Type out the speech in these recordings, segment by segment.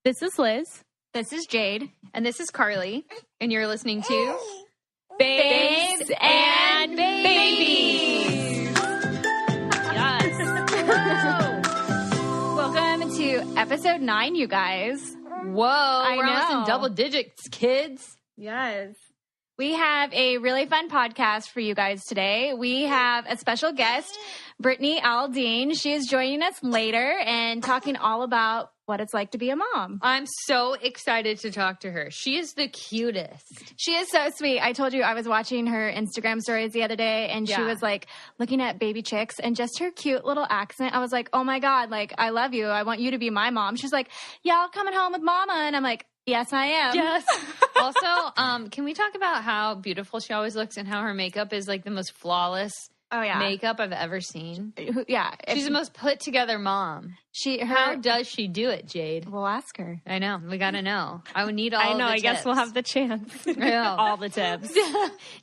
This is Liz. This is Jade. And this is Carly. And you're listening to Babes and Babies. Yes. Welcome to episode 9, you guys. Whoa, we're almost in double digits, kids. Yes. We have a really fun podcast for you guys today. We have a special guest, Brittany Aldean. She is joining us later and talking all about what it's like to be a mom. I'm so excited to talk to her. She is the cutest. She is so sweet. I told you I was watching her Instagram stories the other day, and she was like looking at baby chicks, and just her cute little accent. I was like, oh my God, like, I love you. I want you to be my mom. She's like, y'all coming home with mama. And I'm like, yes, I am. Yes. Also, can we talk about how beautiful she always looks and how her makeup is like the most flawless makeup I've ever seen? Yeah. She's the most put together mom. How does she do it, Jade? We'll ask her. I know. We got to know. I would need all the tips. I guess we'll have the chance. All the tips.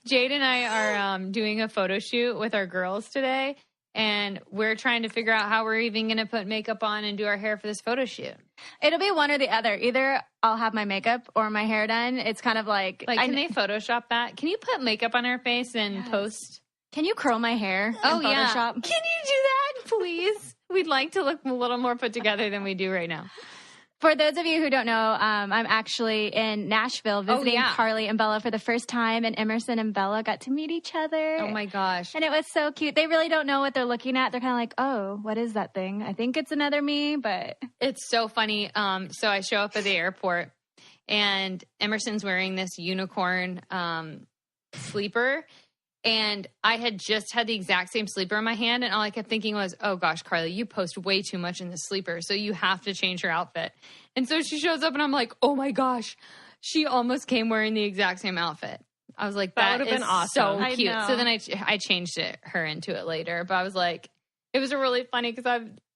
Jade and I are doing a photo shoot with our girls today, and we're trying to figure out how we're even going to put makeup on and do our hair for this photo shoot. It'll be one or the other. Either I'll have my makeup or my hair done. It's kind of like can they Photoshop that? Can you put makeup on her face and post? Can you curl my hair in Photoshop? Yeah. Can you do that, please? We'd like to look a little more put together than we do right now. For those of you who don't know, I'm actually in Nashville visiting Carly and Bella for the first time, and Emerson and Bella got to meet each other. Oh, my gosh. And it was so cute. They really don't know what they're looking at. They're kind of like, oh, what is that thing? I think it's another me, but... It's so funny. So I show up at the airport, and Emerson's wearing this unicorn sleeper. And I had just had the exact same sleeper in my hand, and all I kept thinking was, oh, gosh, Carly, you post way too much in the sleeper, so you have to change her outfit. And so she shows up, and I'm like, oh, my gosh, she almost came wearing the exact same outfit. I was like, that would have been awesome. So cute. So then I changed her into it later, but I was like, it was really funny because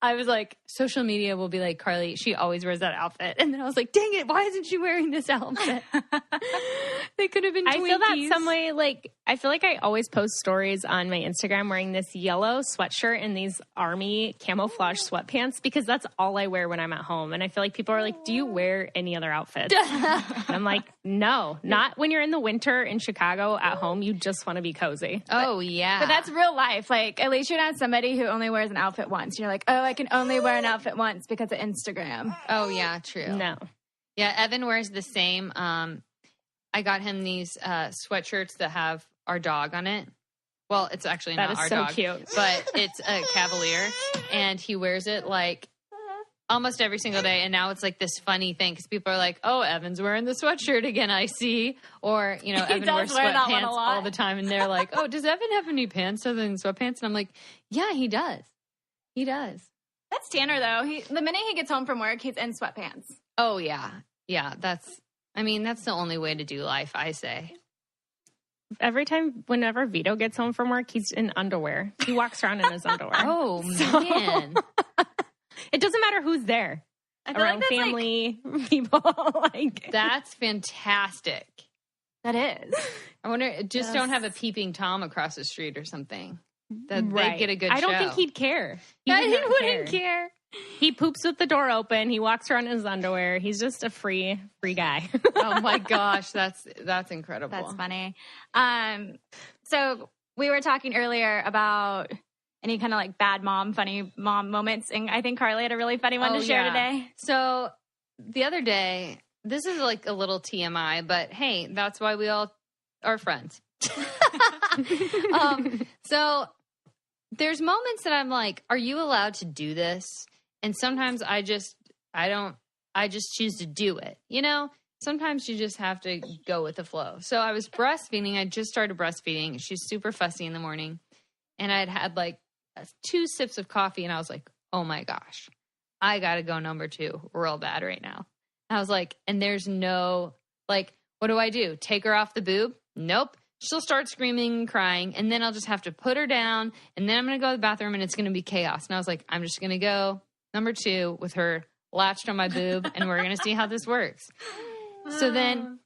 I was like, social media will be like, Carly, she always wears that outfit. And then I was like, dang it, why isn't she wearing this outfit? They could have been Twinkies. I feel that some way, I feel like I always post stories on my Instagram wearing this yellow sweatshirt and these army camouflage sweatpants because that's all I wear when I'm at home. And I feel like people are like, do you wear any other outfits? And I'm like, no, not when you're in the winter in Chicago at home. You just want to be cozy. Oh, yeah. But that's real life. Like, at least you're not somebody who only wears an outfit once. You're like, oh, I can only wear an outfit once because of Instagram. Oh, yeah, true. No. Yeah, Evan wears the same. I got him these sweatshirts that have our dog on it. Well, it's actually not our dog. That is so cute. But it's a Cavalier, and he wears it like almost every single day. And now it's like this funny thing because people are like, oh, Evan's wearing the sweatshirt again, I see. Or, Evan wears sweatpants all the time. And they're like, oh, does Evan have any pants other than sweatpants? And I'm like, yeah, he does. He does. That's Tanner, though. The minute he gets home from work, he's in sweatpants. Oh, yeah. Yeah, that's the only way to do life, I say. Whenever Vito gets home from work, he's in underwear. He walks around in his underwear. Oh, man. It doesn't matter who's there. Around like family, people. That's fantastic. That is. I wonder, don't have a peeping Tom across the street or something. They'd get a good show. I don't think he'd care. He wouldn't care. He poops with the door open. He walks around in his underwear. He's just a free guy. Oh my gosh, that's incredible. That's funny. So we were talking earlier about any kind of like bad mom, funny mom moments, and I think Carly had a really funny one to share today. So the other day, this is like a little TMI, but hey, that's why we all are friends. So there's moments that I'm like, are you allowed to do this? And sometimes I just choose to do it. Sometimes you just have to go with the flow. So I was breastfeeding. I just started breastfeeding. She's super fussy in the morning. And I'd had like 2 sips of coffee and I was like, oh my gosh, I got to go number 2 real bad right now. And I was like, and there's no, what do I do? Take her off the boob? Nope. She'll start screaming and crying, and then I'll just have to put her down, and then I'm going to go to the bathroom, and it's going to be chaos. And I was like, I'm just going to go number 2 with her latched on my boob, and we're going to see how this works. So then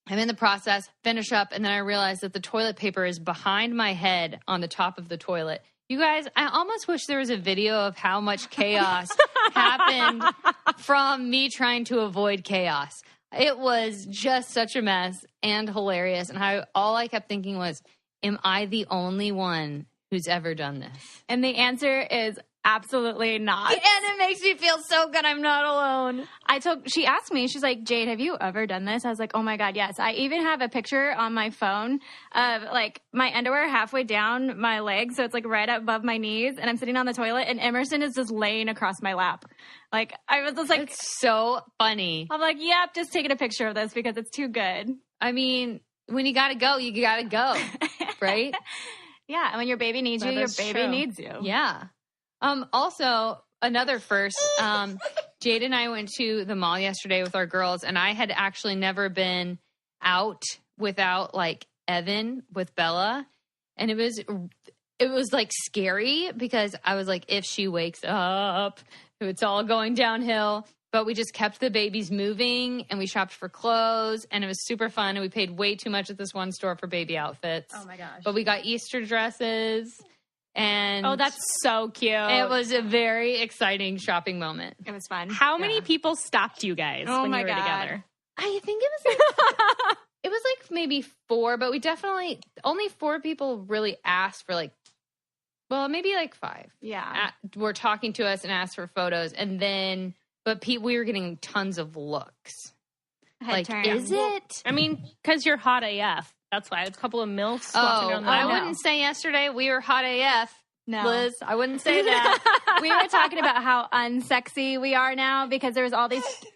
I'm in the process, finish up, and then I realize that the toilet paper is behind my head on the top of the toilet. You guys, I almost wish there was a video of how much chaos happened from me trying to avoid chaos. It was just such a mess and hilarious. And all I kept thinking was, am I the only one who's ever done this? And the answer is absolutely not. And it makes me feel so good I'm not alone. She asked me, she's like, Jade, have you ever done this? I was like, oh my God, yes. I even have a picture on my phone of like my underwear halfway down my legs. So it's like right above my knees, and I'm sitting on the toilet and Emerson is just laying across my lap. Like, I was just like, it's so funny. I'm like, yep, just taking a picture of this because it's too good. I mean, when you gotta go, you gotta go, right? Yeah, and when your baby needs you, your baby needs you. Yeah. Also, another first, Jade and I went to the mall yesterday with our girls, and I had actually never been out without like Evan with Bella. And it was like scary because I was like, if she wakes up, it's all going downhill. But we just kept the babies moving, and we shopped for clothes, and it was super fun. And we paid way too much at this one store for baby outfits. Oh my gosh. But we got Easter dresses. And oh, that's so cute. It was a very exciting shopping moment. It was fun. How many people stopped you guys when you were together? I think it was like maybe 4, but we definitely only 4 people really asked for maybe like 5. Yeah. Were talking to us and asked for photos, and then we were getting tons of looks. Like, is it? I mean, because you're hot AF. That's why. It's a couple of milfs walking around the I wouldn't say yesterday we were hot AF. No. Liz, I wouldn't say that. We were talking about how unsexy we are now because there was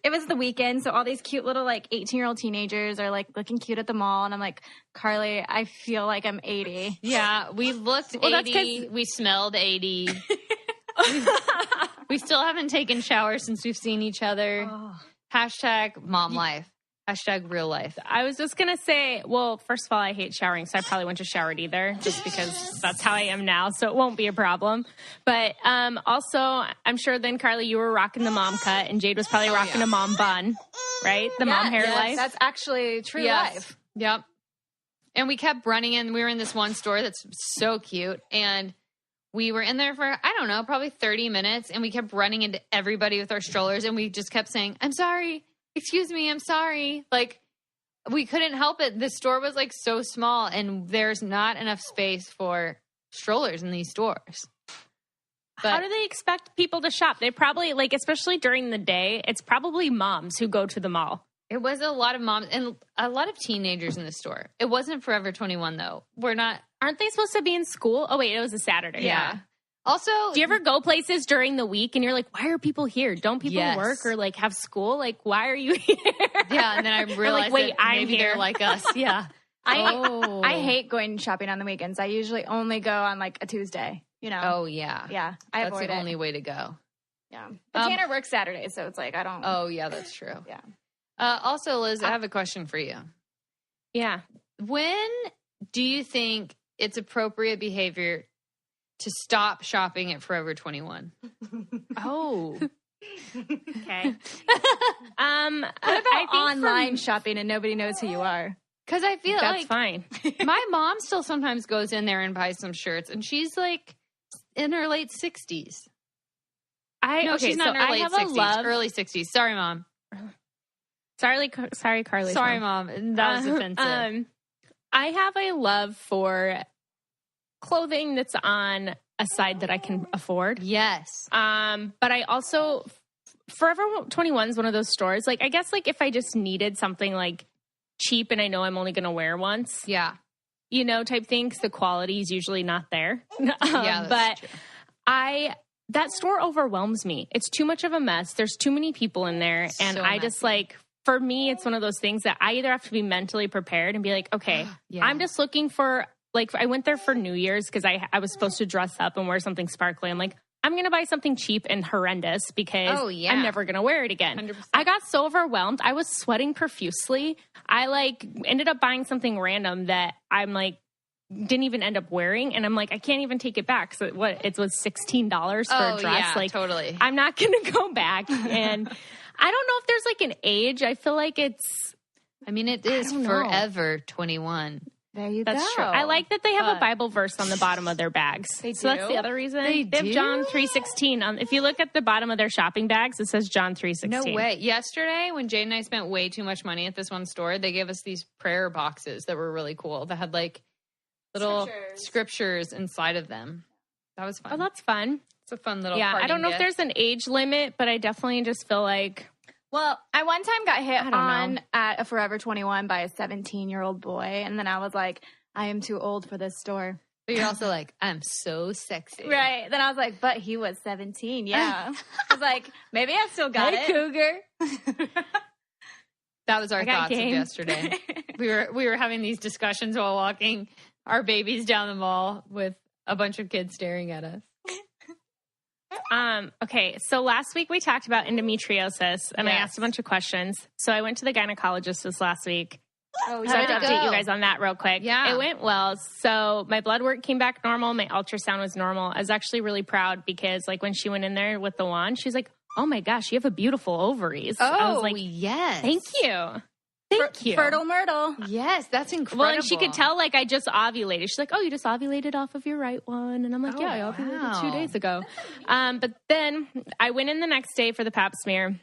it was the weekend, so all these cute little like 18-year-old teenagers are like looking cute at the mall, and I'm like, Carly, I feel like I'm 80. Yeah, we looked 80. We smelled 80. We still haven't taken showers since we've seen each other. Oh. Hashtag mom life. Hashtag real life. I was just going to say, well, first of all, I hate showering, so I probably wouldn't have showered either, just because that's how I am now, so it won't be a problem. But also, I'm sure then, Carly, you were rocking the mom cut, and Jade was probably rocking a mom bun, right? The mom hair life. That's actually true life. Yep. And we kept running in. We were in this one store that's so cute, and we were in there for, I don't know, probably 30 minutes, and we kept running into everybody with our strollers, and we just kept saying, I'm sorry. Excuse me, I'm sorry. Like, we couldn't help it. The store was like so small, and there's not enough space for strollers in these stores. But how do they expect people to shop? They probably, like, especially during the day, it's probably moms who go to the mall. It was a lot of moms and a lot of teenagers in the store. It wasn't Forever 21, though. Aren't they supposed to be in school? Oh, wait, it was a Saturday. Yeah. Also, do you ever go places during the week and you're like, why are people here? Don't people work or like have school? Like, why are you here? Yeah, and then I realized like, wait, I'm maybe here. They're like us. Yeah. I hate going shopping on the weekends. I usually only go on like a Tuesday, you know? Oh, yeah. Yeah. That's the only way to go. Yeah. But Tanner works Saturdays, so it's like, I don't. Oh, yeah, that's true. Yeah. Also, Liz, I have a question for you. Yeah. When do you think it's appropriate behavior to stop shopping at Forever 21? Oh. Okay. What about online shopping and nobody knows who you are? Because I feel that's fine. My mom still sometimes goes in there and buys some shirts, and she's like in her late 60s. She's not in her late 60s. Early 60s. Sorry, Mom. Sorry, Carly. Sorry, Mom. That was offensive. I have a love for clothing that's on a side that I can afford. Yes. But I also, Forever 21 is one of those stores. Like, I guess, like, if I just needed something, like, cheap and I know I'm only going to wear once. Yeah. You know, type thing, 'cause the quality is usually not there. Yeah, but true. That store overwhelms me. It's too much of a mess. There's too many people in there. And I just, like, for me, it's one of those things that I either have to be mentally prepared and be like, okay, I'm just looking for, like, I went there for New Year's because I was supposed to dress up and wear something sparkly. I'm like, I'm going to buy something cheap and horrendous because I'm never going to wear it again. 100%. I got so overwhelmed. I was sweating profusely. I, like, ended up buying something random that I'm, like, didn't even end up wearing. And I'm like, I can't even take it back. So it was $16 for a dress. Yeah, like, totally. I'm not going to go back. And I don't know if there's, like, an age. I feel like it is Forever 21. There you go. That's true. I like that they have a Bible verse on the bottom of their bags. They so that's do? the other reason. They have do? John 3:16. If you look at the bottom of their shopping bags, it says John 3:16. No way. Yesterday, when Jade and I spent way too much money at this one store, they gave us these prayer boxes that were really cool that had like little scriptures inside of them. That was fun. Oh, that's fun. It's a fun little I don't know if there's an age limit, but I definitely just feel like... Well, I one time got hit don't on know. at a Forever 21 by a 17-year-old boy, and then I was like, I am too old for this store. But you're also like, I'm so sexy. Right. Then I was like, but he was 17. Yeah. I was like, maybe I still got it. Cougar. That was our thoughts of game. yesterday. we were having these discussions while walking our babies down the mall with a bunch of kids staring at us. Okay, so last week we talked about endometriosis, and I asked a bunch of questions. So I went to the gynecologist this last week. Oh, So I have to update you guys on that real quick. Yeah. It went well. So my blood work came back normal. My ultrasound was normal. I was actually really proud because like when she went in there with the wand, she's like, oh my gosh, you have a beautiful ovaries. I was like, yes. thank you. Thank you. Fertile Myrtle. Yes, that's incredible. Well, and she could tell like I just ovulated. She's like, oh, you just ovulated off of your right one. And I'm like, yeah, I ovulated 2 days ago. But then I went in the next day for the pap smear.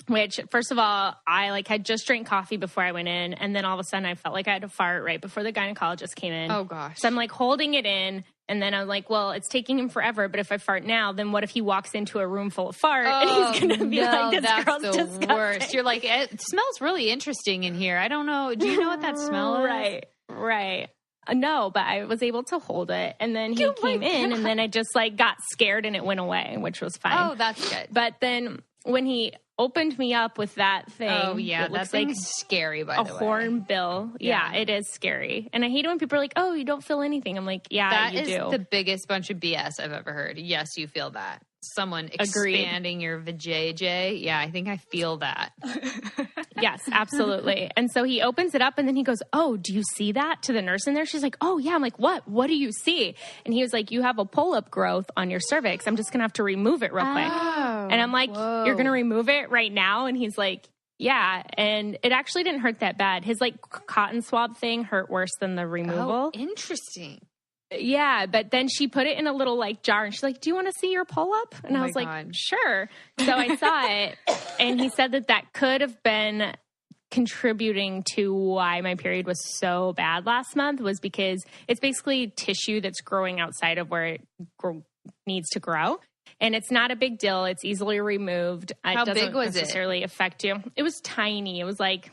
Which, first of all, I like had just drank coffee before I went in, and then all of a sudden I felt like I had to fart right before the gynecologist came in. Oh gosh! So I'm like holding it in, and then I'm like, well, it's taking him forever. But if I fart now, then what if he walks into a room full of fart and he's gonna be like, "This that's girl's the disgusting." worst. You're like, it smells really interesting in here. I don't know. Do you know what that smell is? Right. No, but I was able to hold it, and then he came in, and then I just like got scared, and it went away, which was fine. Oh, that's good. But then when he opened me up with that thing, oh yeah, it that looks thing's like scary. By a the way, hornbill. Yeah, it is scary, and I hate it when people are like, "Oh, you don't feel anything." I'm like, "Yeah, that you is do." the biggest bunch of BS I've ever heard. Yes, you feel that. Someone expanding your vajayjay. Yeah, I think I feel that. Yes, absolutely. And so he opens it up and then he goes, oh, do you see that? To the nurse in there. She's like, oh, yeah. I'm like, what? What do you see? And he was like, you have a pull-up growth on your cervix. I'm just going to have to remove it real quick. Oh, and I'm like, you're going to remove it right now? And he's like, yeah. And it actually didn't hurt that bad. His like cotton swab thing hurt worse than the removal. Oh, interesting. Yeah, but then she put it in a little like jar and she's like, do you want to see your pull-up? And I was like, sure. So I saw it and he said that could have been contributing to why my period was so bad last month was because it's basically tissue that's growing outside of where it needs to grow. And it's not a big deal. It's easily removed. How big was it? It doesn't necessarily affect you. It was tiny. It was like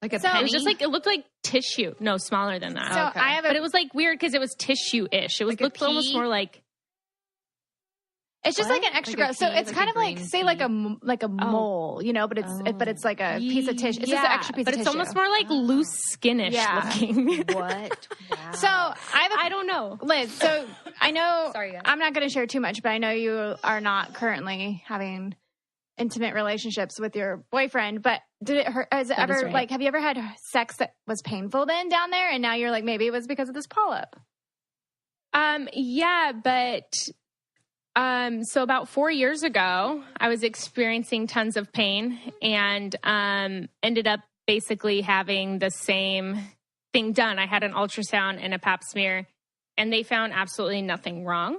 a penny? It was just like, it looked like tissue. No, smaller than that. So I have but it was like weird because it was tissue-ish. It was looked almost more like. It's just like an extra growth. So it's kind of like, say, like a mole, you know, but it's like a piece of tissue. It's just an extra piece of tissue. But it's almost more like loose skinnish looking. What? Wow. So I don't know. Liz, so I know, Sorry, I'm not going to share too much, but I know you are not currently having intimate relationships with your boyfriend, but did it hurt? Has it ever, like, have you ever had sex that was painful then down there? And now you're like, maybe it was because of this polyp. Yeah, but so about 4 years ago, I was experiencing tons of pain and ended up basically having the same thing done. I had an ultrasound and a pap smear, and they found absolutely nothing wrong.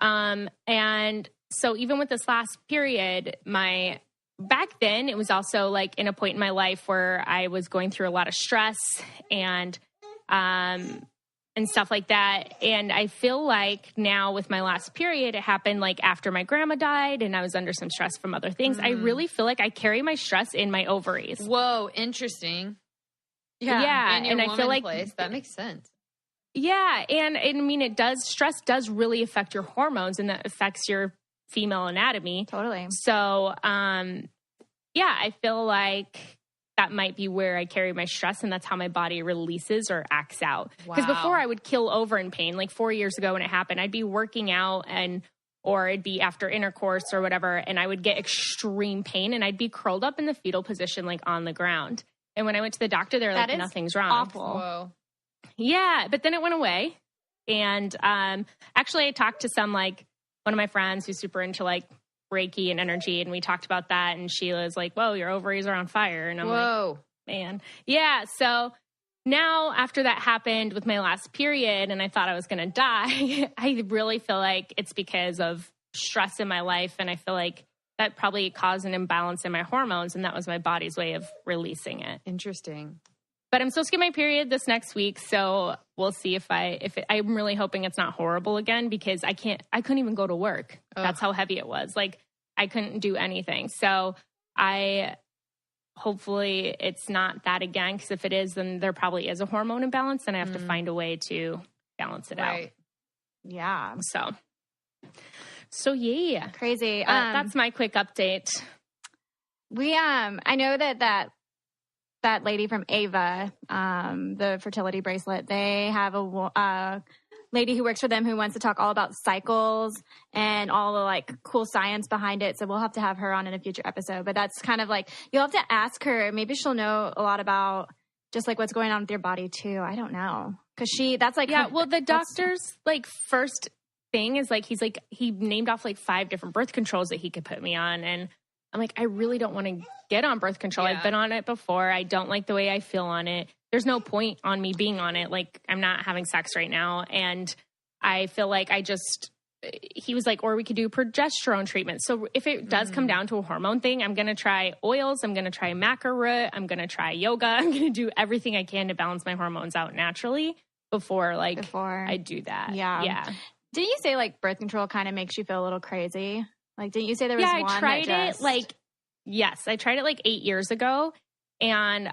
And so even with this last period, back then it was also like in a point in my life where I was going through a lot of stress and stuff like that. And I feel like now with my last period, it happened like after my grandma died and I was under some stress from other things. I really feel like I carry my stress in my ovaries. Whoa, interesting. Yeah. In your and I feel like place, that makes sense. Yeah. And I mean, stress does really affect your hormones and that affects your female anatomy. Totally. So, yeah, I feel like that might be where I carry my stress and that's how my body releases or acts out. Because before I would kill over in pain, like 4 years ago when it happened, I'd be working out or it'd be after intercourse or whatever, and I would get extreme pain and I'd be curled up in the fetal position, like on the ground. And when I went to the doctor, they're like, nothing's wrong. Awful. Whoa. Yeah, but then it went away. And actually I talked to one of my friends who's super into like Reiki and energy, and we talked about that, and Sheila's like, whoa, your ovaries are on fire. And I'm like, man. Yeah, so now after that happened with my last period and I thought I was going to die, I really feel like it's because of stress in my life. And I feel like that probably caused an imbalance in my hormones. And that was my body's way of releasing it. Interesting. But I'm supposed to get my period this next week. So we'll see I'm really hoping it's not horrible again, because I couldn't even go to work. Ugh. That's how heavy it was. Like I couldn't do anything. So hopefully it's not that again. Because if it is, then there probably is a hormone imbalance and I have to find a way to balance it out. Yeah. So yeah. Crazy. That's my quick update. I know that lady from Ava, the fertility bracelet, they have a lady who works for them who wants to talk all about cycles and all the like cool science behind it. So we'll have to have her on in a future episode. But that's kind of like, you'll have to ask her. Maybe she'll know a lot about just like what's going on with your body too. I don't know. Cause that's like, the doctor's like first thing is like, he named off like 5 different birth controls that he could put me on. And I'm like, I really don't want to get on birth control. Yeah. I've been on it before. I don't like the way I feel on it. There's no point on me being on it. Like, I'm not having sex right now. And I feel like he was like, or we could do progesterone treatment. So if it does come down to a hormone thing, I'm going to try oils. I'm going to try maca root. I'm going to try yoga. I'm going to do everything I can to balance my hormones out naturally before I do that. Yeah. Yeah. Didn't you say like birth control kind of makes you feel a little crazy? Like, didn't you say there was one? Yeah, I tried it yes, I tried it like 8 years ago, and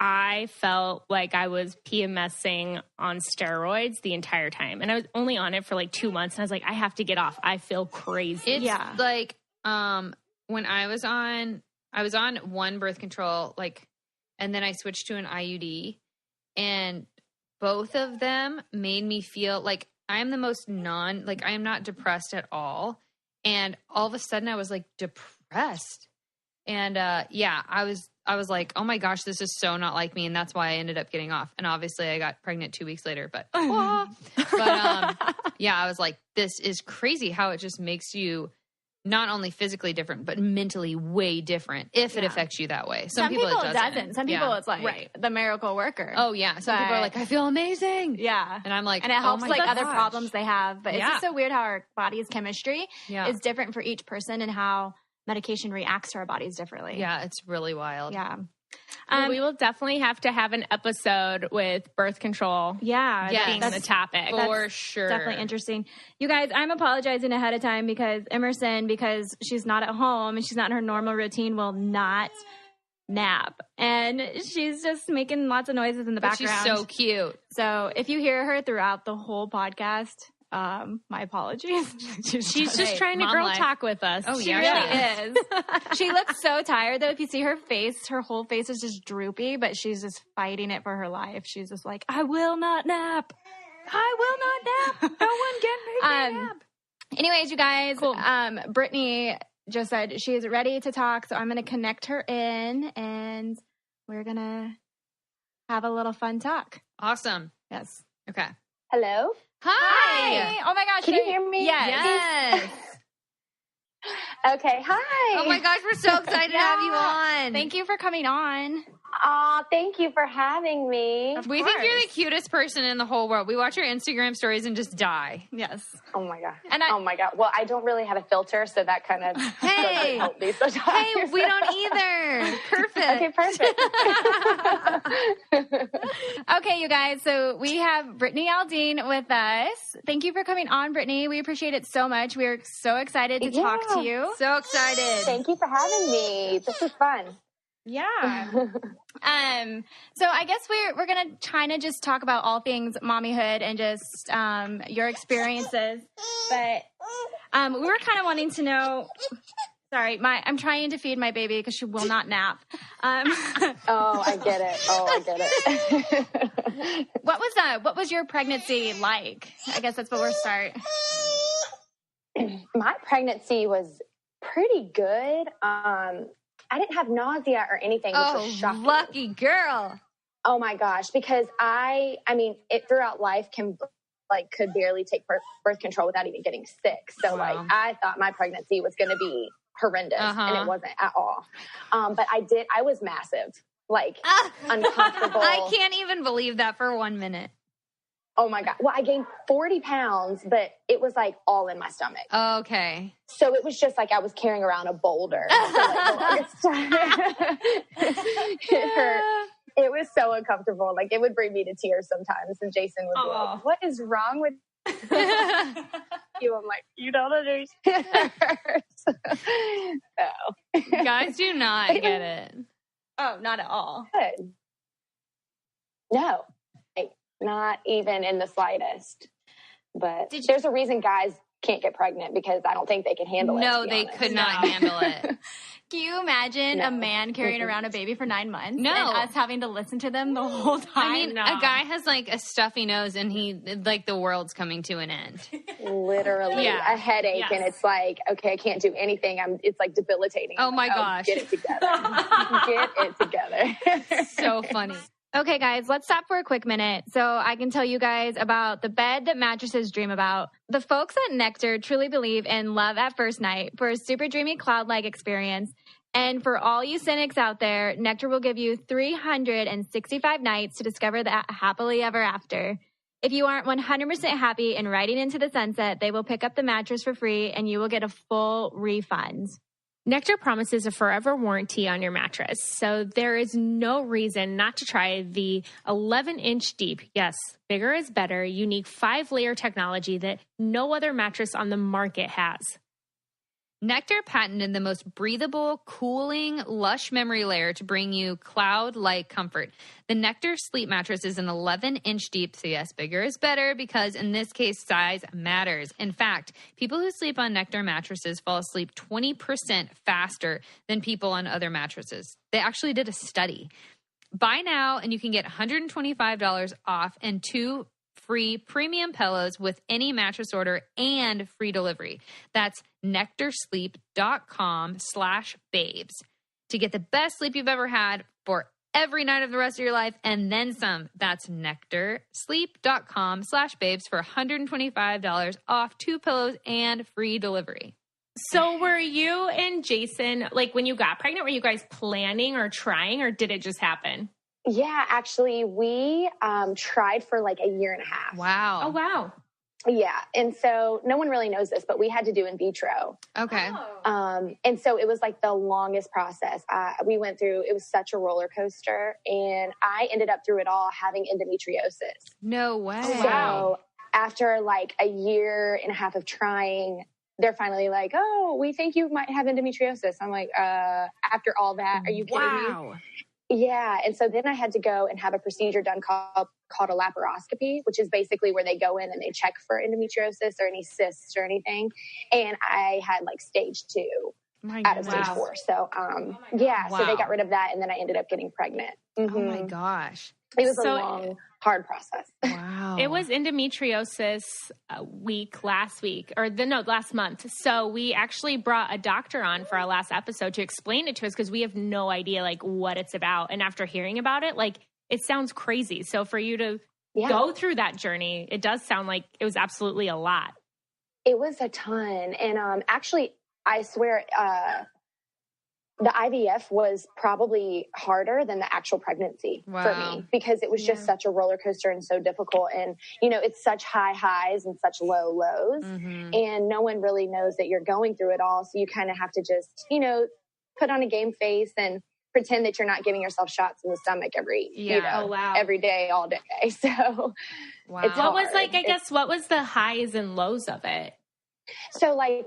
I felt like I was PMSing on steroids the entire time. And I was only on it for like 2 months, and I was like, I have to get off. I feel crazy. It's like when I was on one birth control, and then I switched to an IUD, and both of them made me feel like I am the most I am not depressed at all. And all of a sudden I was like depressed. And I was like, oh my gosh, this is so not like me. And that's why I ended up getting off. And obviously I got pregnant 2 weeks later, but I was like, this is crazy how it just makes you not only physically different, but mentally way different if it affects you that way. Some people it doesn't. Some people it's like the miracle worker. Oh yeah. Some people are like, I feel amazing. Yeah. And I'm like, and it helps other problems they have. But it's just so weird how our body's chemistry is different for each person and how medication reacts to our bodies differently. Yeah. It's really wild. Yeah. We will definitely have to have an episode with birth control. Yeah. Being the topic. For sure. Definitely interesting. You guys, I'm apologizing ahead of time because Emerson, because she's not at home and she's not in her normal routine, will not nap. And she's just making lots of noises in the background. She's so cute. So if you hear her throughout the whole podcast, my apologies. She's just trying to girl talk with us. Oh, she really is. She looks so tired, though. If you see her face, her whole face is just droopy, but she's just fighting it for her life. She's just like, I will not nap. I will not nap. No one can make me nap. Anyways, you guys, cool. Brittany just said she's ready to talk, so I'm going to connect her in, and we're going to have a little fun talk. Awesome. Yes. Okay. Hello? Hi. Oh my gosh. Can you hear me? Yes. Okay. Hi. Oh my gosh, we're so excited to have you on. Thank you for coming on. Thank you for having me. We think you're the cutest person in the whole world. We watch your Instagram stories and just die. Yes. Oh my God. Oh my God. Well, I don't really have a filter, so that kind of doesn't help me sometimes. Hey, we don't either. Perfect. Okay, perfect. Okay, you guys. So we have Brittany Aldean with us. Thank you for coming on, Brittany. We appreciate it so much. We're so excited to talk to you. So excited. Thank you for having me. This is fun. Yeah. So I guess we're going to try to just talk about all things mommyhood and just your experiences. But we were kind of wanting to know, sorry, I'm trying to feed my baby because she will not nap. Oh, I get it. What was your pregnancy like? I guess that's where we'll start. My pregnancy was pretty good. I didn't have nausea or anything, which was shocking. Lucky girl. Oh my gosh, because I mean, it throughout life could barely take birth control without even getting sick. So I thought my pregnancy was going to be horrendous, and it wasn't at all. But I was massive. like uncomfortable. I can't even believe that for 1 minute. Oh my God. Well, I gained 40 pounds, but it was like all in my stomach. Okay. So it was just like I was carrying around a boulder for like the longest time. It hurt. It was so uncomfortable. Like it would bring me to tears sometimes. And Jason would be like, what is wrong with you? I'm like, you don't understand. No. Guys do not get it. Oh, not at all. Good. No, like, not even in the slightest. But there's a reason guys can't get pregnant, because I don't think they can handle it. No, they could not handle it. Can you imagine a man carrying around a baby for 9 months? No. And us having to listen to them the whole time? I mean, a guy has like a stuffy nose and he, like, the world's coming to an end. Literally a headache. Yes. And it's like, okay, I can't do anything. It's like debilitating. Oh my gosh. Get it together. Get it together. So funny. Okay, guys, let's stop for a quick minute so I can tell you guys about the bed that mattresses dream about. The folks at Nectar truly believe in love at first night for a super dreamy cloud-like experience. And for all you cynics out there, Nectar will give you 365 nights to discover that happily ever after. If you aren't 100% happy and riding into the sunset, they will pick up the mattress for free and you will get a full refund. Nectar promises a forever warranty on your mattress, so there is no reason not to try the 11-inch deep, yes, bigger is better, unique 5-layer technology that no other mattress on the market has. Nectar patented the most breathable, cooling, lush memory layer to bring you cloud-like comfort. The Nectar sleep mattress is an 11-inch deep, so yes, bigger is better because in this case, size matters. In fact, people who sleep on Nectar mattresses fall asleep 20% faster than people on other mattresses. They actually did a study. Buy now and you can get $125 off and 2 free premium pillows with any mattress order and free delivery. That's nectarsleep.com/babes to get the best sleep you've ever had for every night of the rest of your life and then some. That's nectarsleep.com/babes for $125 off 2 pillows and free delivery. So were you and Jason, like when you got pregnant, were you guys planning or trying, or did it just happen? Yeah, actually, we tried for like a year and a half. Wow. Oh, wow. Yeah. And so no one really knows this, but we had to do in vitro. Okay. And so it was like the longest process we went through. It was such a roller coaster. And I ended up through it all having endometriosis. No way. So after like a year and a half of trying, they're finally like, oh, we think you might have endometriosis. I'm like, after all that, are you kidding me? Yeah. And so then I had to go and have a procedure done called a laparoscopy, which is basically where they go in and they check for endometriosis or any cysts or anything. And I had like stage 2 out of stage 4. So, so they got rid of that. And then I ended up getting pregnant. Mm-hmm. Oh my gosh. It was a long, hard process. Wow. It was endometriosis last month. So we actually brought a doctor on for our last episode to explain it to us because we have no idea like what it's about. And after hearing about it, like it sounds crazy. So for you to go through that journey, it does sound like it was absolutely a lot. It was a ton. And actually, I swear, the IVF was probably harder than the actual pregnancy for me because it was just such a roller coaster and so difficult. And, you know, it's such high highs and such low lows and no one really knows that you're going through it all. So you kind of have to just, you know, put on a game face and pretend that you're not giving yourself shots in the stomach every day, all day. So it's what was like, I guess, what was the highs and lows of it? So like,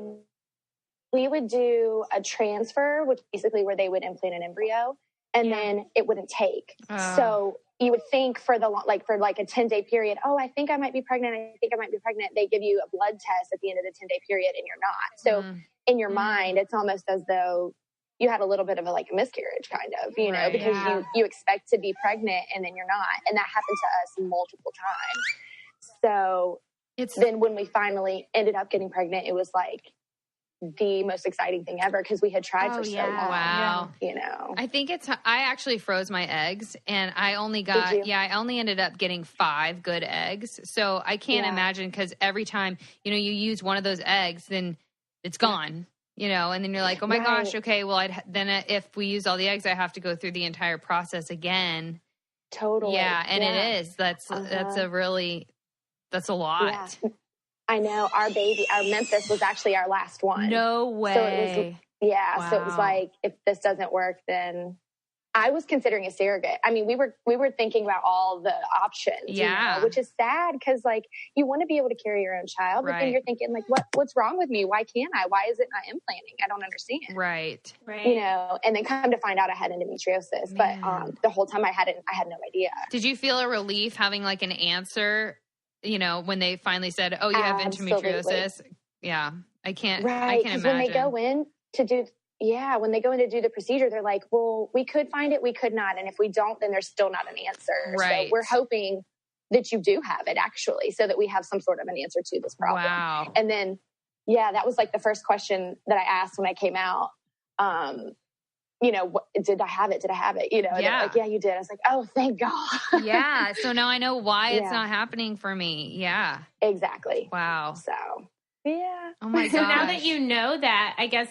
we would do a transfer, which basically where they would implant an embryo, and then it wouldn't take. So you would think for a 10-day period, oh, I think I might be pregnant. They give you a blood test at the end of the 10-day period, and you're not. So in your mind, it's almost as though you had a little bit of a miscarriage, kind of, you know, because you expect to be pregnant and then you're not, and that happened to us multiple times. So then when we finally ended up getting pregnant, it was like the most exciting thing ever because we had tried for so long. Wow. You know, I think I actually froze my eggs and I only ended up getting 5 good eggs. So I can't imagine because every time, you know, you use one of those eggs, then it's gone. you know, and then you're like, oh my gosh, okay, well, if we use all the eggs, I have to go through the entire process again. Totally. Yeah. And it is. That's a lot. Yeah. I know. Our Memphis was actually our last one. No way. So it was, so it was like, if this doesn't work, then I was considering a surrogate. I mean, we were thinking about all the options, you know, which is sad because like you want to be able to carry your own child, but then you're thinking like, what's wrong with me? Why can't I? Why is it not implanting? I don't understand. Right. You know, and then come to find out I had endometriosis, but the whole time I had no idea. Did you feel a relief having like an answer, you know, when they finally said, oh, you have endometriosis? Yeah. I can't imagine. When they go in to do the procedure, they're like, well, we could find it, we could not. And if we don't, then there's still not an answer. Right. So we're hoping that you do have it actually, so that we have some sort of an answer to this problem. Wow. And then, that was like the first question that I asked when I came out. You know, did I have it? You know, like, yeah, you did. I was like, oh, thank God. Yeah. So now I know why it's not happening for me. Yeah. Exactly. Wow. So, yeah. Oh my God. So now that you know that, I guess,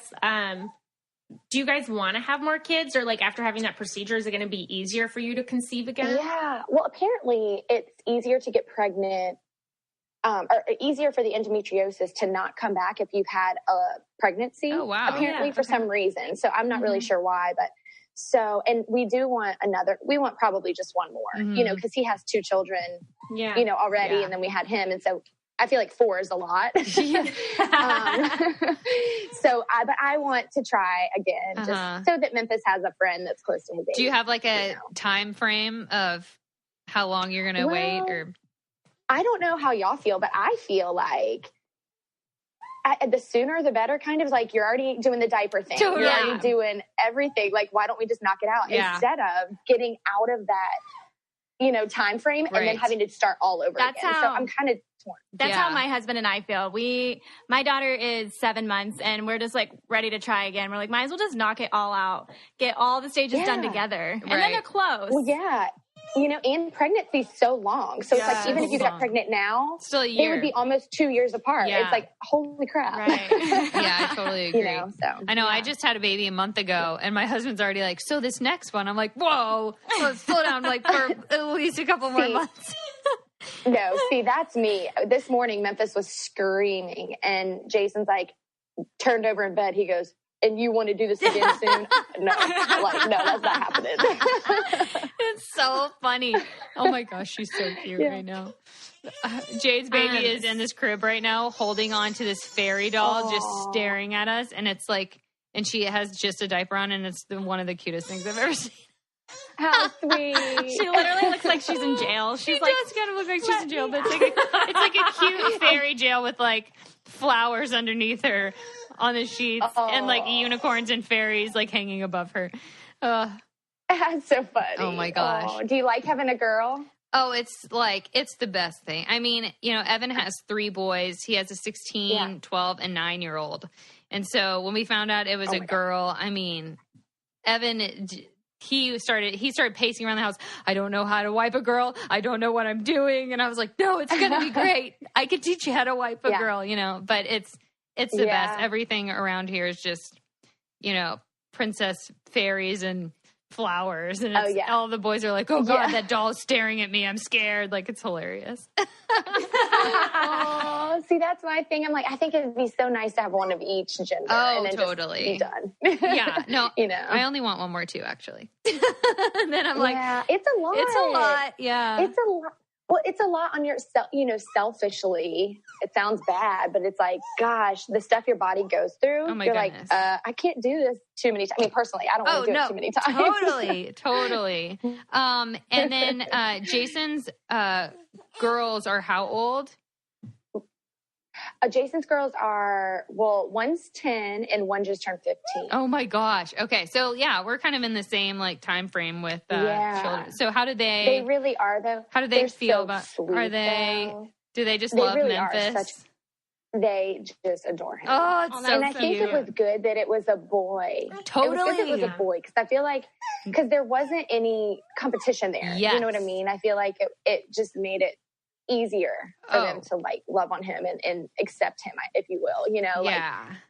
do you guys want to have more kids, or like after having that procedure, is it going to be easier for you to conceive again? Yeah. Well, apparently it's easier to get pregnant, or easier for the endometriosis to not come back if you've had a pregnancy. Oh, wow. Apparently for some reason. So I'm not really sure why, but and we do want we want probably just one more, you know, cause he has 2 children, you know, already. And then we had him. And so I feel like 4 is a lot. But I want to try again, just so that Memphis has a friend that's close to his age. Do you have like a time frame of how long you're going to wait? Or I don't know how y'all feel, but I feel like the sooner the better, kind of like you're already doing the diaper thing. You're already doing everything. Like, why don't we just knock it out instead of getting out of that, you know, time frame and then having to start all over again. So I'm kind of torn. That's how my husband and I feel. My daughter is 7 months and we're just like ready to try again. We're like, might as well just knock it all out, get all the stages done together. And then they're close. Well, yeah. You know, and pregnancy's so long. So it's like, even if you got pregnant now, still a year. They would be almost 2 years apart. Yeah. It's like, holy crap. Right. Yeah, I totally agree. You know, so. I know, I just had a baby a month ago and my husband's already like, so this next one, I'm like, whoa, let's slow down like for at least a couple more months. No, see, that's me. This morning, Memphis was screaming and Jason's like, turned over in bed. He goes, and you want to do this again soon? No, that's not happening. It's so funny. Oh my gosh, she's so cute right now. Jade's baby is in this crib right now, holding on to this fairy doll, just staring at us. And it's like, and she has just a diaper on, and it's one of the cutest things I've ever seen. How sweet. She literally looks like she's in jail. She does kind of look like she's in jail, but it's like a cute fairy jail with like flowers underneath her on the sheets and like unicorns and fairies like hanging above her. That's so funny. Oh my gosh. Do you like having a girl? Oh, it's the best thing. I mean, you know, Evan has 3 boys. He has a 16, 12, and 9-year-old. And so when we found out it was a girl, I mean, Evan, he started pacing around the house. I don't know how to wipe a girl. I don't know what I'm doing. And I was like, no, it's going to be great. I can teach you how to wipe a girl, you know, but it's the best. Everything around here is just, you know, princess fairies and flowers. And all the boys are like, oh God, that doll is staring at me. I'm scared. Like, it's hilarious. Oh, see, that's my thing. I'm like, I think it'd be so nice to have one of each gender. Oh, and then totally. Just be done. Yeah. No, you know, I only want one more too, actually. And then I'm like, it's a lot. It's a lot. Yeah. It's a lot. Well, it's a lot on yourself, you know, selfishly. It sounds bad, but it's like, gosh, the stuff your body goes through. Oh my you're goodness. like, I can't do this too many times. I mean, personally, I don't want to do it too many times. Totally. And then Jason's girls are how old? Jason's girls are, one's 10 and one just turned 15. Oh my gosh. Okay. So yeah, we're kind of in the same like time frame with children. So how do they really are though. How do they feel so about, sweet, are they, though. Do they just love really Memphis? They just adore him. Oh, it's so And I think it was good that it was a boy. Totally. It was good that it was a boy because I feel like, because there wasn't any competition there. Yes. You know what I mean? I feel like it just made it easier for them to like love on him and accept him, if you will, you know, like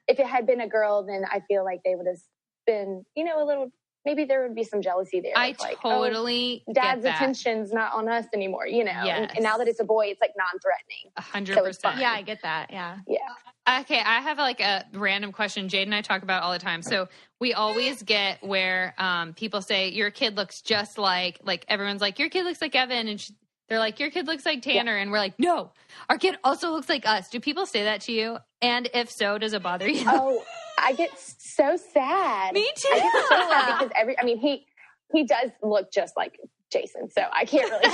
if it had been a girl, then I feel like they would have been, you know, a little, maybe there would be some jealousy there. I totally Dad's attention's not on us anymore, you know, and now that it's a boy, it's like non-threatening. 100%. Yeah, I get that. Yeah. Okay, I have like a random question. Jade and I talk about all the time. So we always get where people say your kid looks just like everyone's like, your kid looks like Evan, and they're like, your kid looks like Tanner, and we're like, no, our kid also looks like us. Do people say that to you? And if so, does it bother you? Oh, I get so sad. Me too. I get so sad because he does look just like Jason, so I can't really.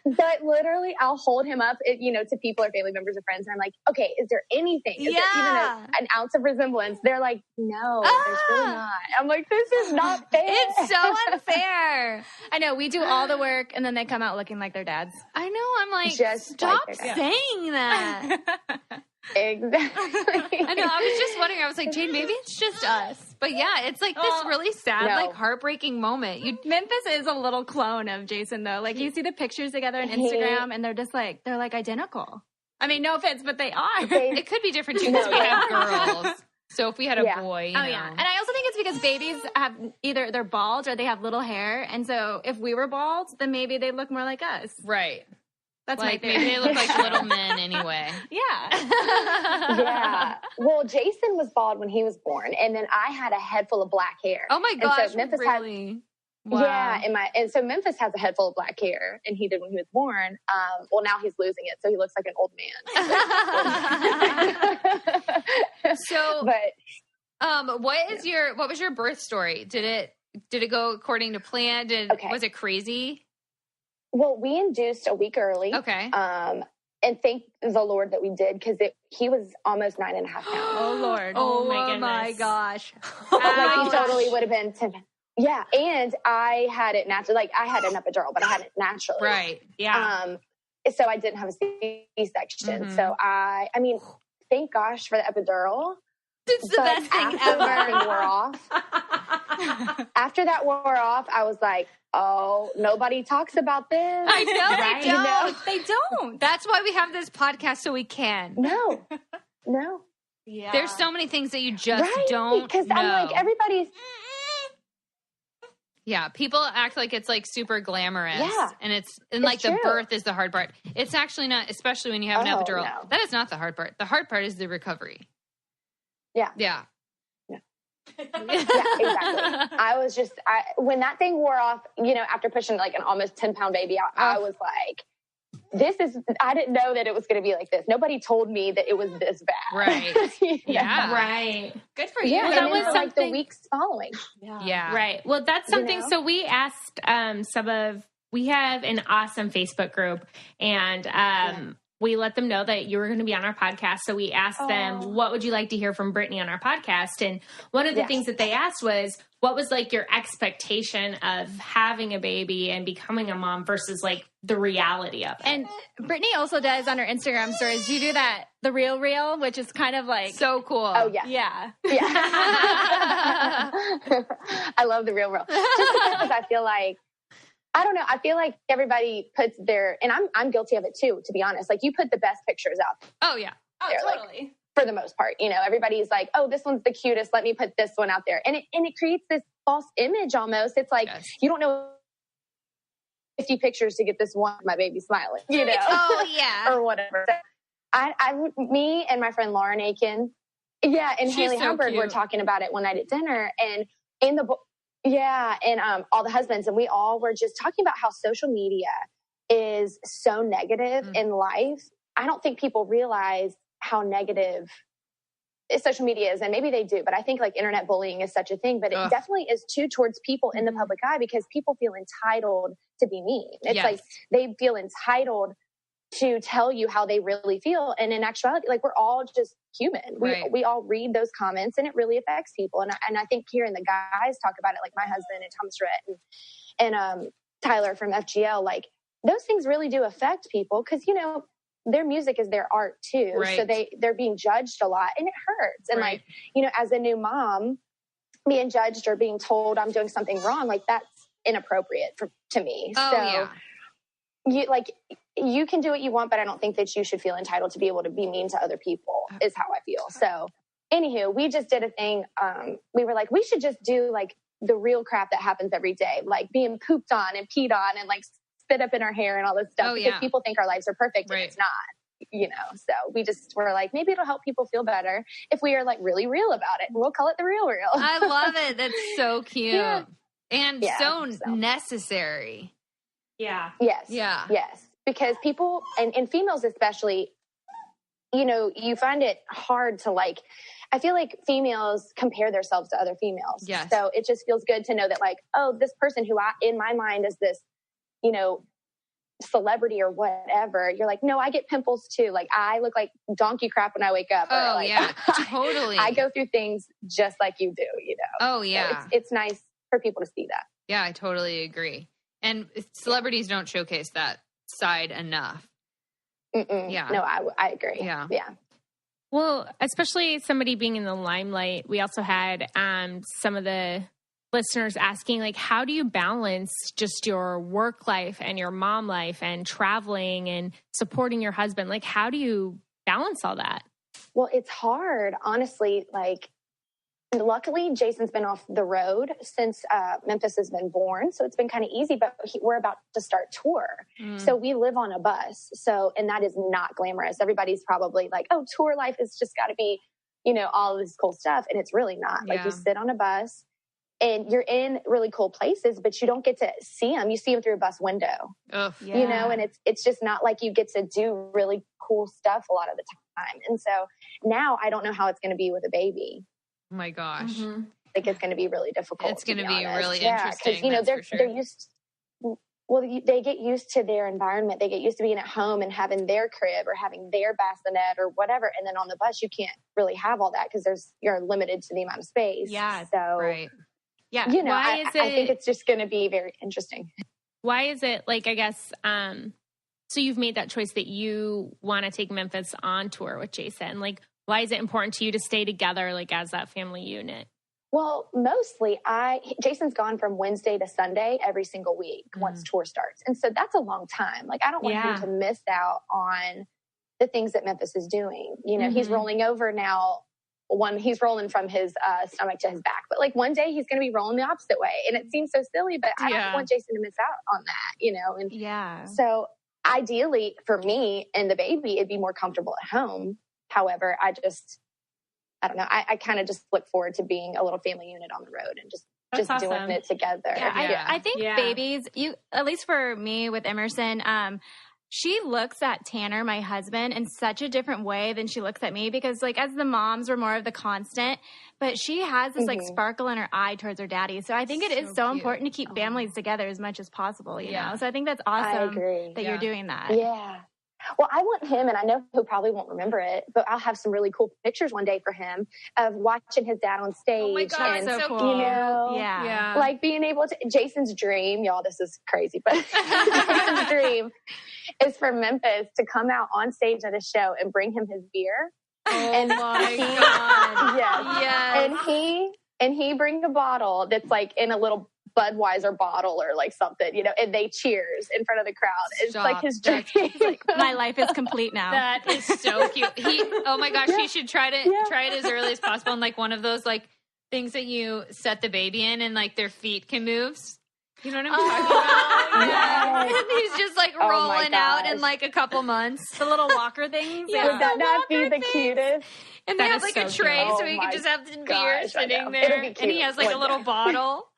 But literally, I'll hold him up, you know, to people or family members or friends, and I'm like, okay, is there anything? Is there even an ounce of resemblance? They're like, no, there's really not. I'm like, this is not fair. It's so unfair. I know, we do all the work, and then they come out looking like their dads. I know. I'm like, just stop like saying that. Exactly. I know. I was just wondering. I was like, Jade, maybe it's just us. But yeah, it's like this really sad, like heartbreaking moment. Memphis is a little clone of Jason, though. Like you see the pictures together on Instagram, and they're like identical. I mean, no offense, but they are. It could be different too because we have girls. So if we had a boy, you know. Yeah. And I also think it's because babies have either they're bald or they have little hair, and so if we were bald, then maybe they look more like us. Right. That's like maybe they look like little men anyway. Yeah. Well, Jason was bald when he was born, and then I had a head full of black hair. Oh my gosh! And so Memphis really? Wow. Yeah, and so Memphis has a head full of black hair, and he did when he was born. Well, now he's losing it, so he looks like an old man. So, what was your birth story? Did it go according to plan? Was it crazy? Well, we induced a week early. Okay. And thank the Lord that we did, because he was almost 9.5 pounds. Oh Lord! Oh my goodness! My gosh! Like he totally would have been 10. Yeah, and I had it naturally. Like I had an epidural, but I had it naturally. Right. Yeah. So I didn't have a C-section. Mm-hmm. So I mean, thank gosh for the epidural. It's the best thing ever. Wore off. After that wore off, I was like, oh, nobody talks about this. I know, right? They don't. You know? They don't. That's why we have this podcast, so we can. No. Yeah. There's so many things that you just don't because know. I'm like, everybody's... Yeah, people act like it's like super glamorous. Yeah. And like true. The birth is the hard part. It's actually not, especially when you have an epidural. No. That is not the hard part. The hard part is the recovery. Yeah. Yeah. Yeah, exactly. When that thing wore off, you know, after pushing like an almost 10-pound baby out, I was like, I didn't know that it was going to be like this. Nobody told me that it was this bad. Right. Yeah. Right. Good for you. Yeah, that was like the weeks following. Yeah. Right. Well, that's something. You know? So we asked we have an awesome Facebook group, and we let them know that you were going to be on our podcast. So we asked them, what would you like to hear from Brittany on our podcast? And one of the things that they asked was, what was like your expectation of having a baby and becoming a mom versus like the reality of it? And Brittany also does on her Instagram stories. You do that, the real, which is kind of like so cool. Oh yeah. Yeah. I love the real. Just because I feel like, I don't know. I feel like everybody puts and I'm guilty of it too, to be honest. Like you put the best pictures out. Oh yeah. Oh, there, totally. Like, for the most part, you know, everybody's like, oh, this one's the cutest. Let me put this one out there. And it creates this false image almost. It's like, you don't know 50 pictures to get this one of my baby smiling, you know? Oh yeah. Or whatever. So me and my friend Lauren Aiken, and Haley Hubbard were talking about it one night at dinner, and in the book, and all the husbands, and we all were just talking about how social media is so negative in life. I don't think people realize how negative social media is, and maybe they do, but I think like internet bullying is such a thing, but it definitely is too towards people in the public eye, because people feel entitled to be mean. It's like they feel entitled to tell you how they really feel, and in actuality, like we're all just human. We all read those comments, and it really affects people. And I think hearing the guys talk about it, like my husband and Thomas Rhett and Tyler from FGL, like those things really do affect people, because you know their music is their art too. Right. So they're being judged a lot, and it hurts. And like, you know, as a new mom, being judged or being told I'm doing something wrong, like that's inappropriate to me. you can do what you want, but I don't think that you should feel entitled to be able to be mean to other people is how I feel. So anywho, we just did a thing. We were like, we should just do like the real crap that happens every day, like being pooped on and peed on and like spit up in our hair and all this stuff because people think our lives are perfect and it's not, so we just were like, maybe it'll help people feel better if we are like really real about it. We'll call it the real. I love it. That's so cute and so necessary. Yeah. Yes. Yeah. Yes. Because people and females especially, you find it hard to like, I feel like females compare themselves to other females. Yes. So it just feels good to know that like, oh, this person who in my mind is this, celebrity or whatever. You're like, no, I get pimples too. Like I look like donkey crap when I wake up. Oh, like, yeah, totally. I go through things just like you do, Oh, yeah. So it's nice for people to see that. Yeah, I totally agree. And celebrities don't showcase that side enough. Yeah. No, I agree. Yeah. Yeah. Well, especially somebody being in the limelight, we also had some of the listeners asking, like, how do you balance just your work life and your mom life and traveling and supporting your husband? Like, how do you balance all that? Well, it's hard, honestly. Like, luckily, Jason's been off the road since Memphis has been born. So it's been kind of easy, but we're about to start tour. So we live on a bus. And that is not glamorous. Everybody's probably like, oh, tour life has just got to be, all of this cool stuff. And it's really not. Like you sit on a bus and you're in really cool places, but you don't get to see them. You see them through a bus window, and it's just not like you get to do really cool stuff a lot of the time. And so now I don't know how it's going to be with a baby. Oh my gosh. I think it's going to be really difficult. It's going to be honest. really interesting. Because, they're used, they get used to their environment. They get used to being at home and having their crib or having their bassinet or whatever. And then on the bus, you can't really have all that because you're limited to the amount of space. Yeah. So, right. Yeah. I think it's just going to be very interesting. Why is it like, I guess, so you've made that choice that you want to take Memphis on tour with Jason. Like, why is it important to you to stay together, like as that family unit? Well, mostly Jason's gone from Wednesday to Sunday every single week once tour starts. And so that's a long time. Like, I don't want him to miss out on the things that Memphis is doing. He's rolling over now. He's rolling from his stomach to his back, but like one day he's going to be rolling the opposite way. And it seems so silly, but I don't want Jason to miss out on that, And so ideally for me and the baby, it'd be more comfortable at home. However, I don't know. I kind of just look forward to being a little family unit on the road and just awesome. Doing it together. Yeah, I think babies, at least for me with Emerson, she looks at Tanner, my husband, in such a different way than she looks at me because, like, as the moms, we're more of the constant, but she has this, like, sparkle in her eye towards her daddy. So I think it is so important to keep families together as much as possible, you know? So I think that's awesome that you're doing that. Yeah. Well, I want him, and I know he'll probably won't remember it, but I'll have some really cool pictures one day for him of watching his dad on stage. Oh my God, and, so cool. Like being able to, Jason's dream, y'all, this is crazy, but Jason's dream is for Memphis to come out on stage at a show and bring him his beer. Oh my God. Yes. And he bring a bottle that's like in a little Budweiser bottle or like something, and they cheers in front of the crowd. It's like his dream. Like, my life is complete now. That is so cute. Oh my gosh, he should try it as early as possible in like one of those like things that you set the baby in and like their feet can move. You know what I'm talking about? And he's just like rolling out in like a couple months. The little walker things. Would that not be the cutest? And they have like a tray so he can just have the beer sitting there. And he has like a little bottle.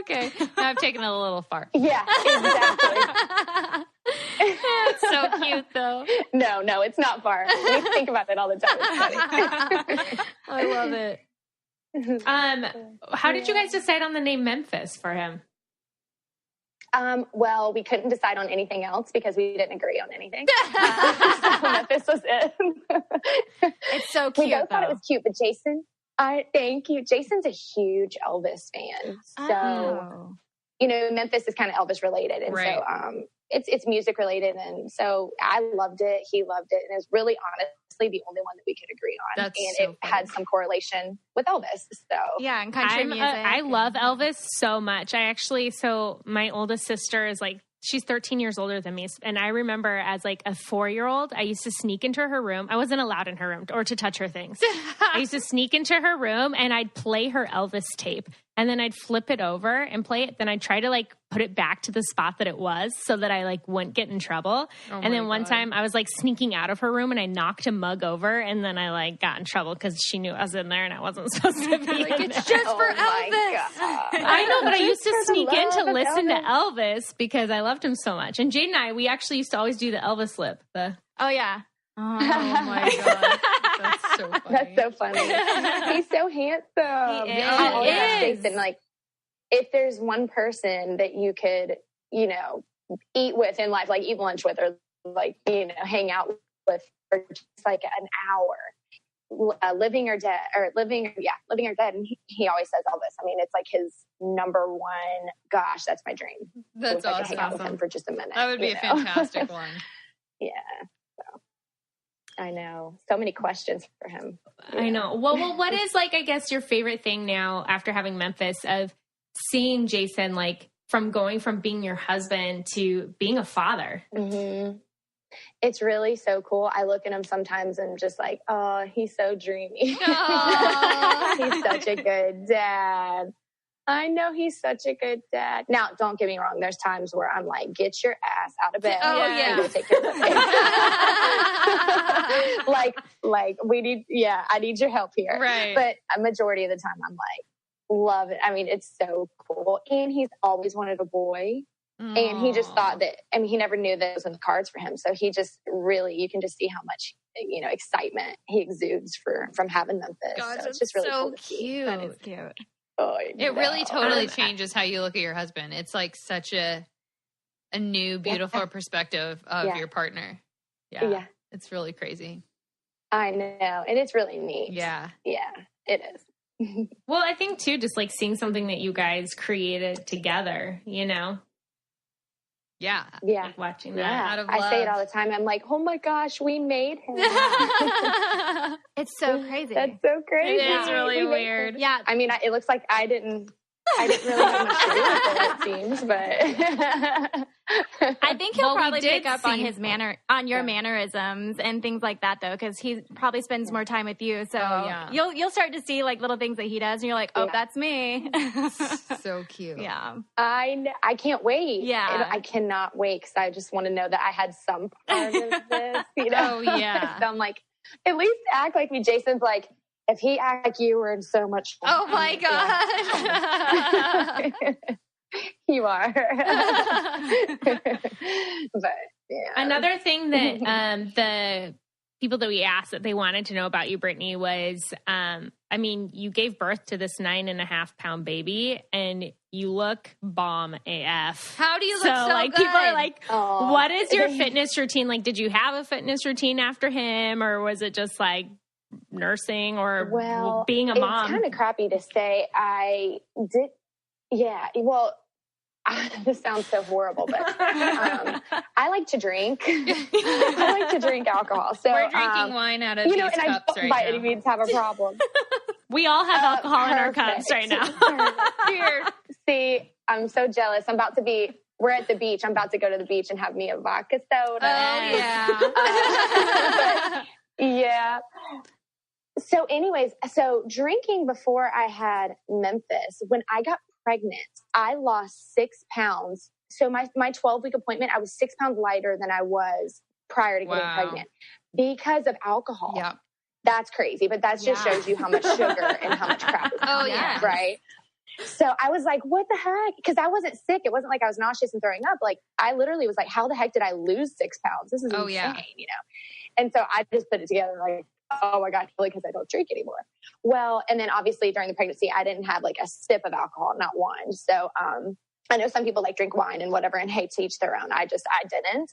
Okay. Now I've taken it a little far. Yeah, exactly. It's so cute though. No, it's not far. We think about it all the time. It's funny. I love it. How did you guys decide on the name Memphis for him? Well, we couldn't decide on anything else because we didn't agree on anything. So Memphis was it. It's so cute. We both thought it was cute, but Jason, thank you. Jason's a huge Elvis fan. So, Memphis is kind of Elvis related. And so, it's music related. And so I loved it. He loved it. And it was really honestly the only one that we could agree on. It had some correlation with Elvis. So and country music. I love Elvis so much. So my oldest sister is like she's 13 years older than me. And I remember as like a 4-year-old, I used to sneak into her room. I wasn't allowed in her room or to touch her things. I used to sneak into her room and I'd play her Elvis tape. And then I'd flip it over and play it. Then I'd try to like put it back to the spot that it was so that I like wouldn't get in trouble. And then one time I was like sneaking out of her room and I knocked a mug over and then I like got in trouble because she knew I was in there and I wasn't supposed to be like, it's just for Elvis. I know, but I used to sneak in to listen to Elvis because I loved him so much. And Jade and I, we actually used to always do the Elvis lip. Oh, yeah. Oh my God. That's so funny. That's so funny. He's so handsome. He is. I always ask Jason, like, if there's one person that you could, you know, eat with in life, like eat lunch with or like, you know, hang out with for just like an hour, living or dead. And he always says Elvis. I mean, it's like his number one. Gosh, that's my dream. That's awesome. Like hang out with him for just a minute. That would be a fantastic one. Yeah. So, I know. So many questions for him. I know. Well, what is like, I guess, your favorite thing now after having Memphis of seeing Jason, like from going from being your husband to being a father? Mm-hmm. It's really so cool. I look at him sometimes and just like, oh, he's so dreamy. He's such a good dad. I know he's such a good dad. Now, don't get me wrong. There's times where I'm like, get your ass out of bed. Oh, yeah. And go take care of the baby. I need your help here. Right. But a majority of the time I'm like, love it. I mean, it's so cool. And he's always wanted a boy. Aww. And he just thought that, I mean, he never knew that it was in the cards for him. So he just really, you can just see how much, you know, excitement he exudes from having Memphis. God, so it's just really so cool to see. cute. That is cute. Oh, it really totally changes how you look at your husband. It's like such a new, beautiful perspective of your partner. Yeah. It's really crazy. I know. And it's really neat. Yeah. Yeah, it is. Well, I think too, just like seeing something that you guys created together, you know? Yeah. Yeah. Like watching that out of love. I say it all the time. I'm like, oh my gosh, we made him. It's so crazy. That's so crazy. It is really weird. Yeah. I mean, it looks like I didn't really have much to do with it, it seems, but I think he'll probably pick up on your mannerisms and things like that, though, because he probably spends more time with you. So you'll start to see like little things that he does, and you're like, oh, that's me. So cute. Yeah, I can't wait. Yeah, I cannot wait because I just want to know that I had some part of this. You know? Oh yeah. So I'm like, at least act like me. Jason's like, if he acts like you, we're in so much fun. Oh my God. You are. But yeah. Another thing that the people that we asked that they wanted to know about you, Brittany, was I mean, you gave birth to this 9.5-pound baby and you look bomb AF. How do you look so like good? People are like, what is your fitness routine? Like, did you have a fitness routine after him, or was it just like nursing or being a mom? It's kind of crappy to say. I did. Yeah. Well, this sounds so horrible, but I like to drink. I like to drink alcohol. So we're drinking wine out of these cups right now. I don't by any means have a problem. We all have alcohol in our cups right now. Here. See, I'm so jealous. We're at the beach. I'm about to go to the beach and have me a vodka soda. Oh, yeah. Yeah. So anyways, drinking before I had Memphis, when I got pregnant, I lost 6 pounds. So my 12-week appointment, I was 6 pounds lighter than I was prior to getting pregnant because of alcohol. Yeah. That's crazy, but that just shows you how much sugar and how much crap is right? So I was like, what the heck? Because I wasn't sick. It wasn't like I was nauseous and throwing up. Like, I literally was like, how the heck did I lose 6 pounds? This is insane, you know? And so I just put it together like, oh my God, really, because I don't drink anymore. Well, and then obviously during the pregnancy, I didn't have like a sip of alcohol, not one. So I know some people like drink wine and whatever, and hey, to each their own. I didn't.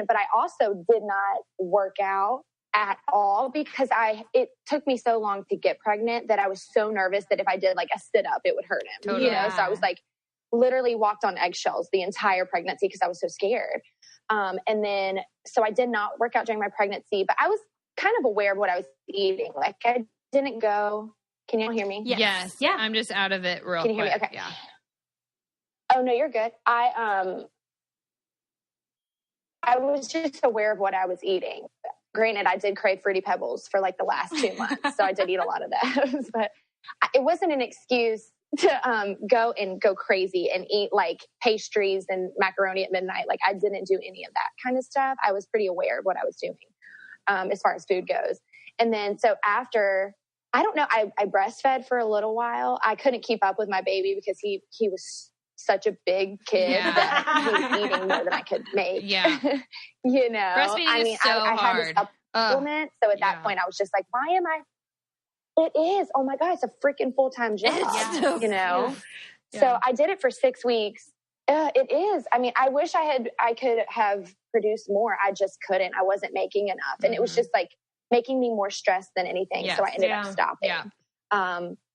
But I also did not work out at all because it took me so long to get pregnant that I was so nervous that if I did like a sit up, it would hurt him. Totally. You know, so I was like literally walked on eggshells the entire pregnancy because I was so scared. And then, so I did not work out during my pregnancy, but I was kind of aware of what I was eating. Like I didn't go. Can you all hear me? Yes. Yeah. I'm just out of it real quick. Can you hear me? Okay. Yeah. Oh no, you're good. I was just aware of what I was eating. Granted, I did crave Fruity Pebbles for like the last 2 months, so I did eat a lot of those, but it wasn't an excuse to go crazy and eat like pastries and macaroni at midnight. Like I didn't do any of that kind of stuff. I was pretty aware of what I was doing as far as food goes. And then so after, I don't know, I breastfed for a little while. I couldn't keep up with my baby because he was such a big kid that he was eating more than I could make. Yeah. You know, Breastfeeding is so I hard. had to supplement. So at that point I was just like, why am I? It is. Oh my God. It's a freaking full-time job, you know? Yeah. So I did it for 6 weeks. It is. I mean, I wish I could have produced more. I just couldn't. I wasn't making enough. And it was just like making me more stressed than anything. Yes. So I ended up stopping. Yeah.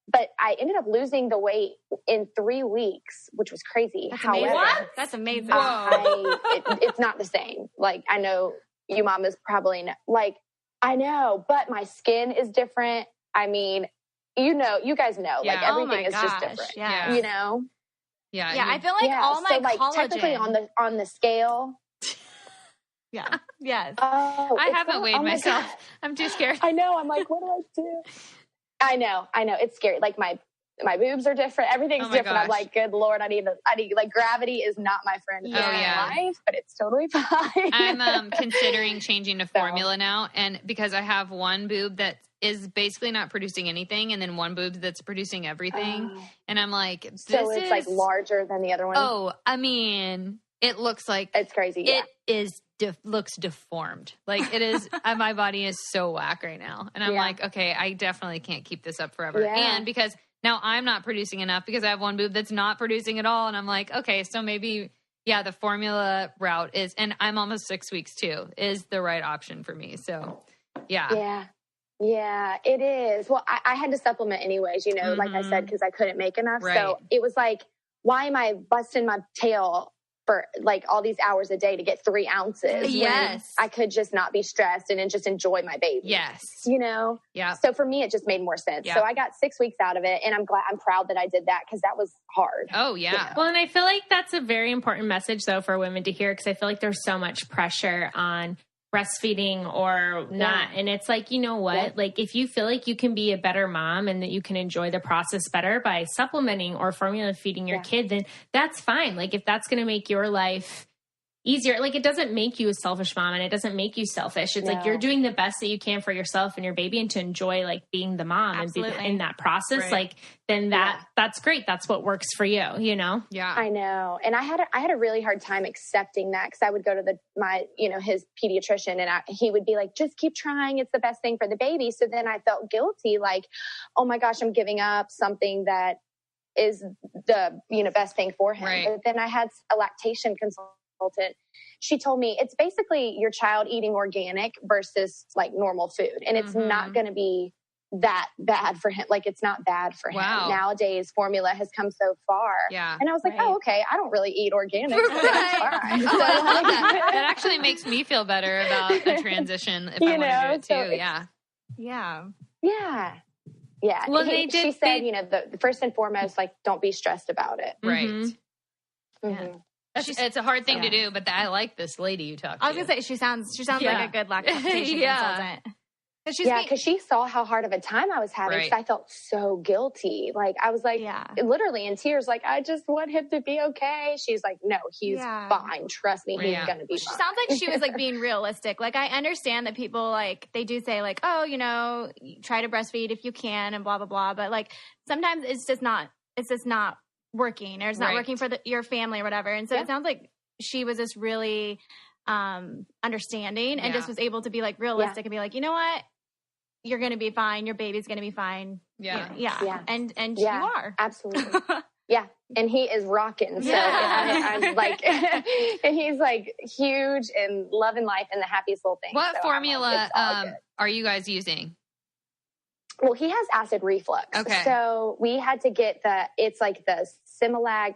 But I ended up losing the weight in 3 weeks, which was crazy. That's However, amazing. What? That's amazing. It's not the same. Like, I know you mamas probably know. Like, I know, but my skin is different. I mean, you guys know, like everything is just different, you know? Yeah. I feel like all my collagen. Technically on the scale. Yeah. Yes. Oh, I haven't weighed myself. I'm too scared. I know. I'm like, what do I do? I know. It's scary. Like my boobs are different. Everything's different. Gosh. I'm like, good Lord, I need like gravity is not my friend in life, but it's totally fine. I'm considering changing to formula now. And because I have one boob that is basically not producing anything, and then one boob that's producing everything. And I'm like, so it's like larger than the other one. Oh, I mean, it looks like it's crazy. It is looks deformed. Like it is. My body is so whack right now, and I'm like, okay, I definitely can't keep this up forever. Yeah. And because now I'm not producing enough because I have one boob that's not producing at all, and I'm like, okay, so maybe the formula route is, and I'm almost 6 weeks too, is the right option for me. So Yeah, it is. Well, I had to supplement anyways, you know, like I said, because I couldn't make enough. Right. So it was like, why am I busting my tail for like all these hours a day to get 3 ounces? Yes. When I could just not be stressed and just enjoy my baby. Yes. You know? Yeah. So for me, it just made more sense. Yeah. So I got 6 weeks out of it, and I'm proud that I did that because that was hard. Oh, yeah. You know? Well, and I feel like that's a very important message though for women to hear, because I feel like there's so much pressure on breastfeeding or not. And it's like, you know what, like if you feel like you can be a better mom and that you can enjoy the process better by supplementing or formula feeding your kid, then that's fine. Like if that's going to make your life easier, like it doesn't make you a selfish mom and it doesn't make you selfish. It's like you're doing the best that you can for yourself and your baby, and to enjoy like being the mom and be in that process. Right. Like then that's great. That's what works for you, you know? Yeah. I know. And I had a really hard time accepting that, because I would go to his pediatrician, and he would be like, just keep trying. It's the best thing for the baby. So then I felt guilty, like, oh my gosh, I'm giving up something that is the, best thing for him. Right. But then I had a lactation consultant. She told me it's basically your child eating organic versus like normal food. And it's not going to be that bad for him. Like it's not bad for him. Nowadays, formula has come so far. Yeah. And I was like, oh, okay, I don't really eat organic. So that's fine. So that actually makes me feel better about a transition if I want to do it too. Yeah. Well, she said, the first and foremost, like, don't be stressed about it. Right. Mm-hmm. It's a hard thing to do, but I like this lady you talked to. I was going to say, she sounds like a good lactation consultant. Because she saw how hard of a time I was having. Right. I felt so guilty. Like, I was like, literally in tears, like, I just want him to be okay. She's like, no, he's fine. Trust me, he's going to be fine. She sounds like she was like being realistic. Like, I understand that people like, they do say like, oh, try to breastfeed if you can and blah, blah, blah. But like, sometimes it's just not working, or it's not working for your family or whatever. And so it sounds like she was just really understanding and just was able to be like realistic and be like, you know what? You're going to be fine. Your baby's going to be fine. Yeah. And you are. Absolutely. Yeah. And he is rocking. So I'm like, and he's like huge and loving life and the happiest little thing. What formula are you guys using? Well, he has acid reflux. Okay. So we had to get it's like the Similac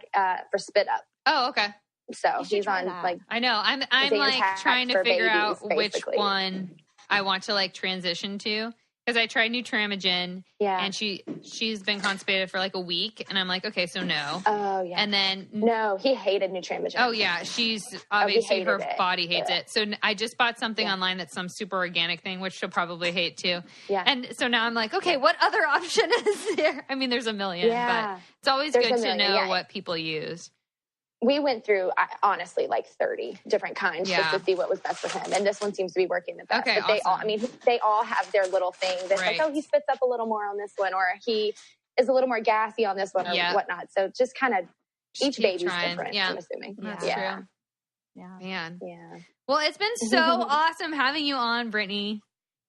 for spit up. Oh, okay. So he's on like, I know. I'm like trying to figure out which one I want to like transition to, because I tried Nutramigen, and she's been constipated for like a week, and I'm like, okay, so no. Oh yeah. And then no, he hated Nutramigen. Oh yeah, she's obviously her body hates it. So I just bought something online that's some super organic thing, which she'll probably hate too. Yeah. And so now I'm like, okay, what other option is there? I mean, there's a million, but it's always good to know what people use. We went through, honestly, like 30 different kinds just to see what was best for him. And this one seems to be working the best. Okay, but they all have their little thing that's like, oh, he spits up a little more on this one, or he is a little more gassy on this one, or whatnot. So just kind of, each baby's different, I'm assuming. That's true. Yeah. Man. Yeah. Well, it's been so awesome having you on, Brittany.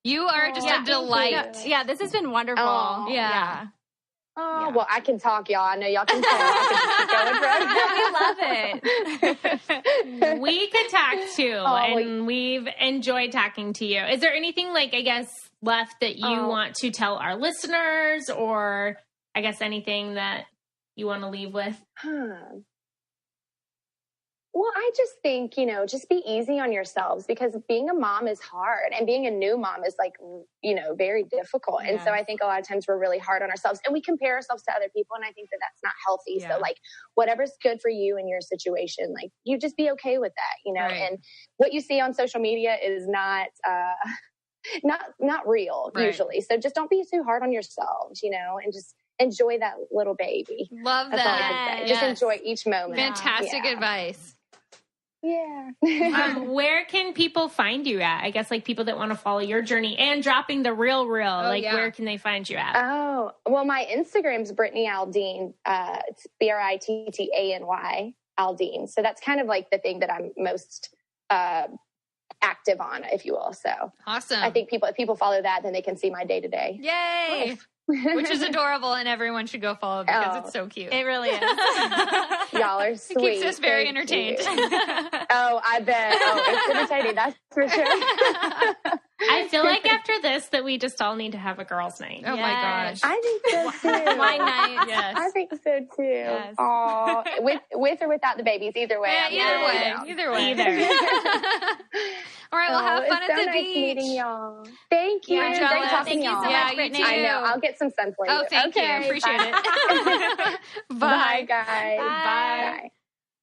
You are just a delight. Yeah, this has been wonderful. Oh, yeah. Oh, well, I can talk, y'all. I know y'all can talk. I can keep going We love it. We can talk too, and we've enjoyed talking to you. Is there anything, like, I guess, left that you want to tell our listeners, or I guess anything that you want to leave with? Well, I just think, just be easy on yourselves, because being a mom is hard, and being a new mom is like, very difficult. And so I think a lot of times we're really hard on ourselves, and we compare ourselves to other people. And I think that that's not healthy. Yeah. So like, whatever's good for you in your situation, like, you just be okay with that, and what you see on social media is not real usually. So just don't be too hard on yourselves, and just enjoy that little baby. Love that's that. All I can say. Just enjoy each moment. Fantastic advice. Yeah. Where can people find you at? I guess, like, people that want to follow your journey and dropping the real, where can they find you at? Oh, well, my Instagram's Brittany Aldean. It's Brittany Aldean. So that's kind of like the thing that I'm most active on, if you will. So awesome. I think if people follow that, then they can see my day to day. Yay. Which is adorable, and everyone should go follow because it's so cute. It really is. Y'all are sweet. It keeps us very entertained. I bet. It's entertaining, that's for sure. I feel like after this that we just all need to have a girls' night. Oh my gosh. I think so too. Wine night. Yes. I think so too. Yes. Oh, with or without the babies, either way. Either way. All right, well, have fun at the beach. Meeting y'all. Thank you. Great talking to y'all. So much, Brittany. I know. I'll get some sun for you. Oh, thank you. Appreciate it. Bye, guys. Bye.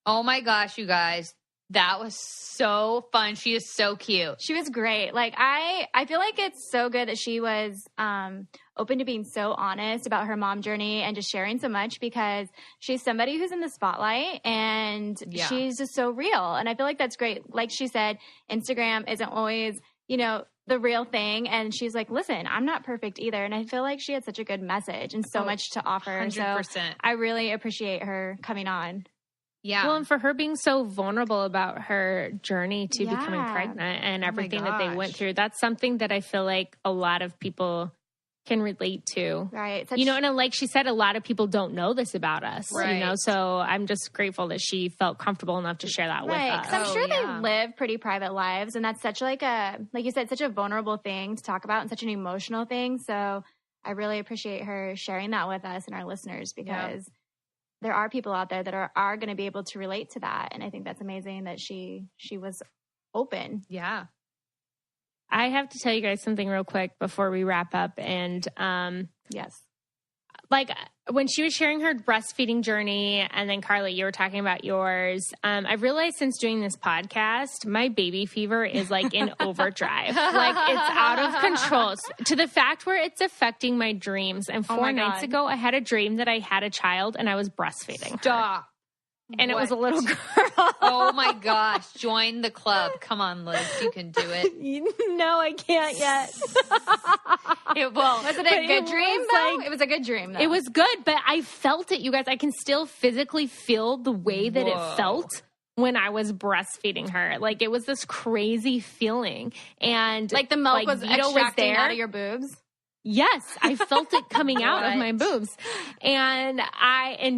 Oh my gosh, you guys. That was so fun. She is so cute. She was great. Like, I feel like it's so good that she was open to being so honest about her mom journey and just sharing so much, because she's somebody who's in the spotlight, and she's just so real. And I feel like that's great. Like she said, Instagram isn't always, the real thing. And she's like, listen, I'm not perfect either. And I feel like she had such a good message and so much to offer. 100%. So I really appreciate her coming on. Yeah. Well, and for her being so vulnerable about her journey to becoming pregnant and everything that they went through, that's something that I feel like a lot of people can relate to. Right. And like she said, a lot of people don't know this about us, so I'm just grateful that she felt comfortable enough to share that with us. 'Cause I'm sure they live pretty private lives, and that's such like you said, such a vulnerable thing to talk about and such an emotional thing. So I really appreciate her sharing that with us and our listeners, because there are people out there that are going to be able to relate to that. And I think that's amazing that she was open. Yeah. I have to tell you guys something real quick before we wrap up. And yes, like when she was sharing her breastfeeding journey, and then Carly, you were talking about yours. I've realized since doing this podcast, my baby fever is like in overdrive. Like, it's out of control to the fact where it's affecting my dreams. And 4 nights ago, I had a dream that I had a child and I was breastfeeding. Stop. And it was a little girl. Oh my gosh. Join the club. Come on, Liz. You can do it. No, I can't yet. Was it a good dream though? It was a good dream though. It was good, but I felt it, you guys. I can still physically feel the way that it felt when I was breastfeeding her. Like, it was this crazy feeling. And like the milk was extracting out of your boobs. Yes, I felt it coming out of my boobs. And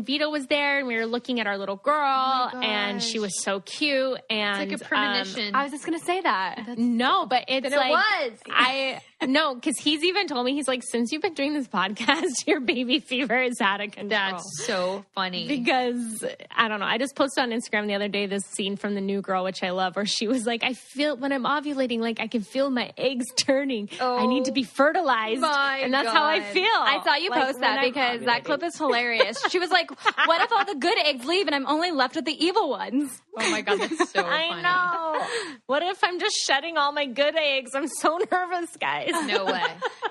Vito was there, and we were looking at our little girl, and she was so cute. And it's like a premonition. I was just going to say that. No, but it's like, it was. No, because he's even told me, he's like, since you've been doing this podcast, your baby fever is out of control. That's so funny. Because I don't know. I just posted on Instagram the other day this scene from The New Girl, which I love, where she was like, I feel when I'm ovulating, like I can feel my eggs turning. I need to be fertilized. And that's how I feel. I saw you post that because that clip is hilarious. She was like, what if all the good eggs leave and I'm only left with the evil ones? Oh my God, that's so funny. I know. What if I'm just shedding all my good eggs? I'm so nervous, guys. No way.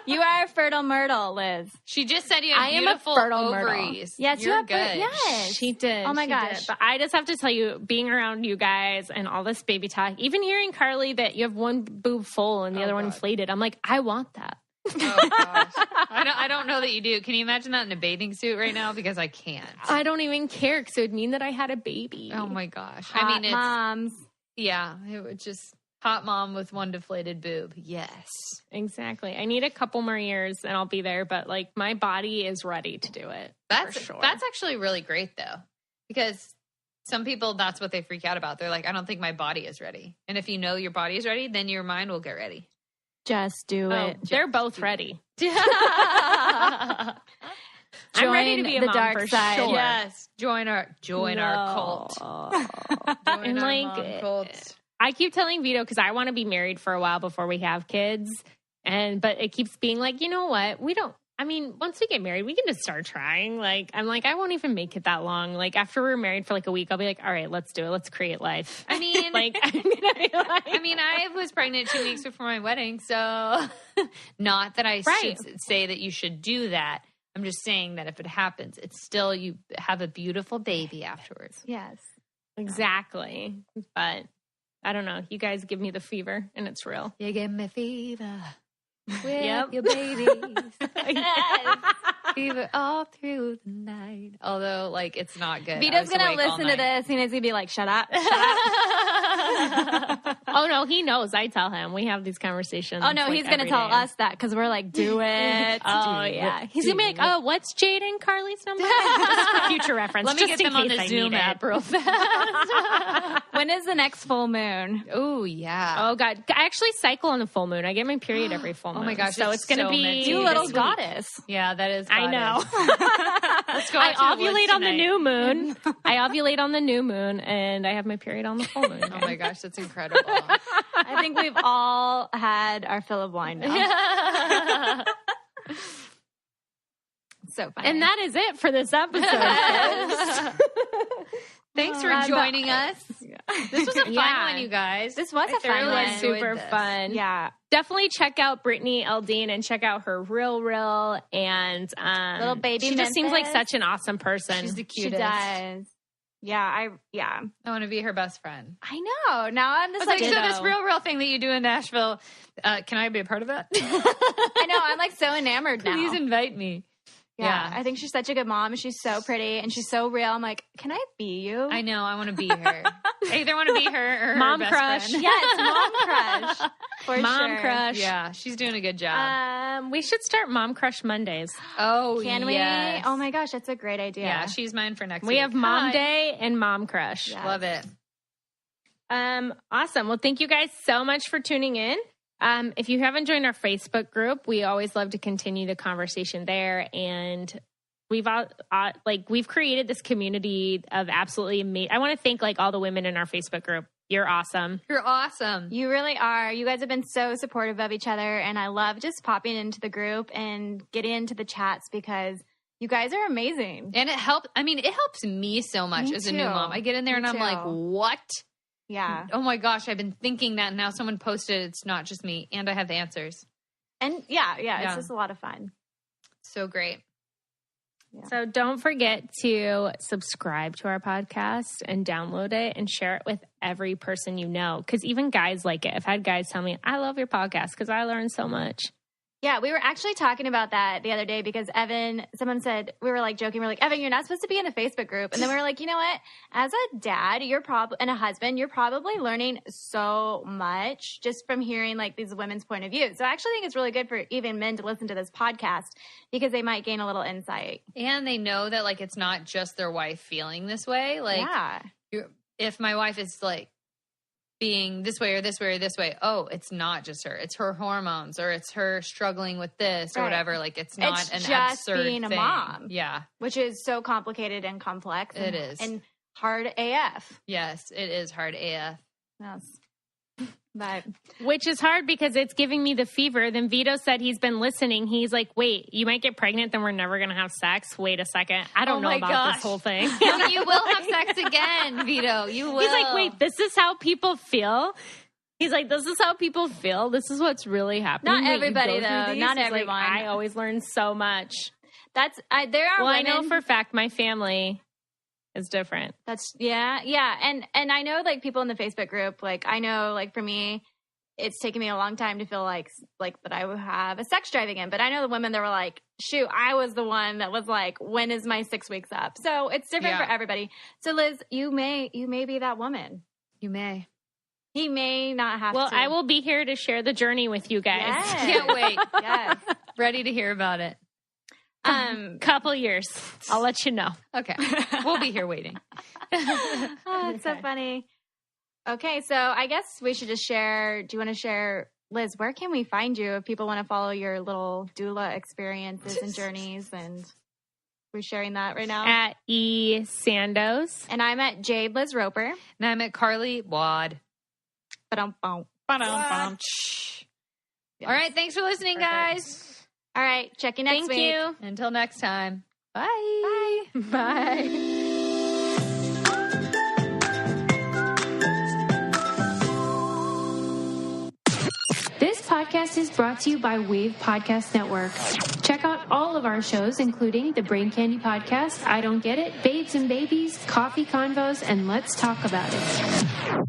You are a fertile myrtle, Liz. She just said you have beautiful ovaries. Yes, you're you have good. Yes. She did. Oh my gosh. Did. But I just have to tell you, being around you guys and all this baby talk, even hearing Carly that you have one boob full and the other one inflated, I'm like, I want that. Oh gosh. I don't know that you do. Can you imagine that in a bathing suit right now? Because I can't. I don't even care because it would mean that I had a baby. Oh my gosh. Hot I mean, it's moms. Yeah, it would just hot mom with one deflated boob. Yes. Exactly. I need a couple more years and I'll be there, but like my body is ready to do it. That's for sure. That's actually really great though. Because some people, that's what they freak out about. They're like, I don't think my body is ready. And if you know your body is ready, then your mind will get ready. Just do it. They're both ready. Join I'm ready to be a the mom dark for side. sure. Yes. Join our cult. Join And our like, mom cult. I keep telling Vito because I want to be married for a while before we have kids. But it keeps being like, you know what? Once we get married, we can just start trying. Like, I'm like, I won't even make it that long. Like, after we're married for like a week, I'll be like, all right, let's do it. Let's create life. I mean, I was pregnant 2 weeks before my wedding. So not that I should say that you should do that. I'm just saying that if it happens, it's still, you have a beautiful baby afterwards. Yes. Exactly. But I don't know. You guys give me the fever and it's real. You give me fever. With your babies. Yes. Fever all through the night. Although, like, it's not good. Vito's going to listen to this and he's going to be like, shut up. Oh, no, he knows. I tell him. We have these conversations. Oh, no, he's going to tell us that because we're like, do it. Yeah. He's going to be like, oh, what's Jade and Carly's number? Just for future reference. Let me get them on the Zoom app real fast. When is the next full moon? Oh, yeah. Oh, God. I actually cycle on the full moon. I get my period every full moon. Oh, my gosh. So it's going to be... You little goddess. Yeah, that is I know. Let's go I ovulate on the new moon. I ovulate on the new moon, and I have my period on the full moon. Oh my gosh, that's incredible. I think we've all had our fill of wine now. So funny. And that is it for this episode. Thanks for joining us. This was a fun one, you guys. This was a fun one. It was super fun. Yeah. Definitely check out Brittany Aldean and check out her Real and little baby. She just seems like such an awesome person. She's the cutest. She does. Yeah, I want to be her best friend. I know. Now I'm just like, so this real thing that you do in Nashville, can I be a part of it? I know. I'm like so enamored now. Please invite me. Yeah, I think she's such a good mom. She's so pretty and she's so real. I'm like, can I be you? I know. I want to be her. I either want to be her or her mom best crush. friend. Yes, mom crush. For mom sure. crush. Yeah, she's doing a good job. We should start Mom Crush Mondays. Oh, can we? Yes. Oh my gosh, that's a great idea. Yeah, she's mine for next week. We have Mom Day and Mom Crush. Yes. Love it. Awesome. Well, thank you guys so much for tuning in. If you haven't joined our Facebook group, we always love to continue the conversation there. And we've created this community of absolutely amazing. I want to thank all the women in our Facebook group. You're awesome. You're awesome. You really are. You guys have been so supportive of each other. And I love just popping into the group and getting into the chats because you guys are amazing. And it helps. I mean, it helps me so much as a new mom. I get in there and I'm like, what? Yeah. Oh my gosh, I've been thinking that. And now someone posted it's not just me. And I have the answers. And yeah, it's just a lot of fun. So great. Yeah. So don't forget to subscribe to our podcast and download it and share it with every person you know. Because even guys like it. I've had guys tell me, I love your podcast because I learned so much. Yeah, we were actually talking about that the other day because someone said, we were joking, we're like, Evan, you're not supposed to be in a Facebook group. And then we were like, you know what? As a dad, and a husband, you're probably learning so much just from hearing these women's point of view. So I actually think it's really good for even men to listen to this podcast because they might gain a little insight. And they know that it's not just their wife feeling this way. If my wife is being this way or this way or this way, it's not just her. It's her hormones or it's her struggling with this or whatever. It's not an just absurd being a thing. mom. Yeah. Which is so complicated and complex. It is. And hard AF. Yes, it is hard AF. Yes. But which is hard because it's giving me the fever. Then Vito said he's been listening. He's like, wait, you might get pregnant, then we're never going to have sex. Wait a second. I don't know about this whole thing. You will have sex again, Vito. You will. He's like, wait, this is how people feel? He's like, this is how people feel? This is what's really happening? not everybody, though. Not everyone. Like, I always learn so much. There are women. I know for a fact my family is different. Yeah. And I know, like, people in the Facebook group, like, I know, like, for me, it's taken me a long time to feel like that I would have a sex drive again. But I know the women that were like, shoot, I was the one that was like, when is my 6 weeks up? So it's different for everybody. So Liz, you may be that woman. You may. He may not have to. Well, I will be here to share the journey with you guys. Yes. Can't wait. Yes. Ready to hear about it. Couple years. I'll let you know. Okay. We'll be here waiting. Oh, it's so funny. Okay, so I guess we should just share. Do you want to share, Liz, where can we find you if people want to follow your little doula experiences and journeys? And we're sharing that right now. At E. Sandos. And I'm at Jade Liz Roper. And I'm at Carly Wad. All All right. Thanks for listening, guys. All right. Check you next week. Thank you. Until next time. Bye. Bye. This podcast is brought to you by Wave Podcast Network. Check out all of our shows, including the Brain Candy Podcast, I Don't Get It, Babes and Babies, Coffee Convos, and Let's Talk About It.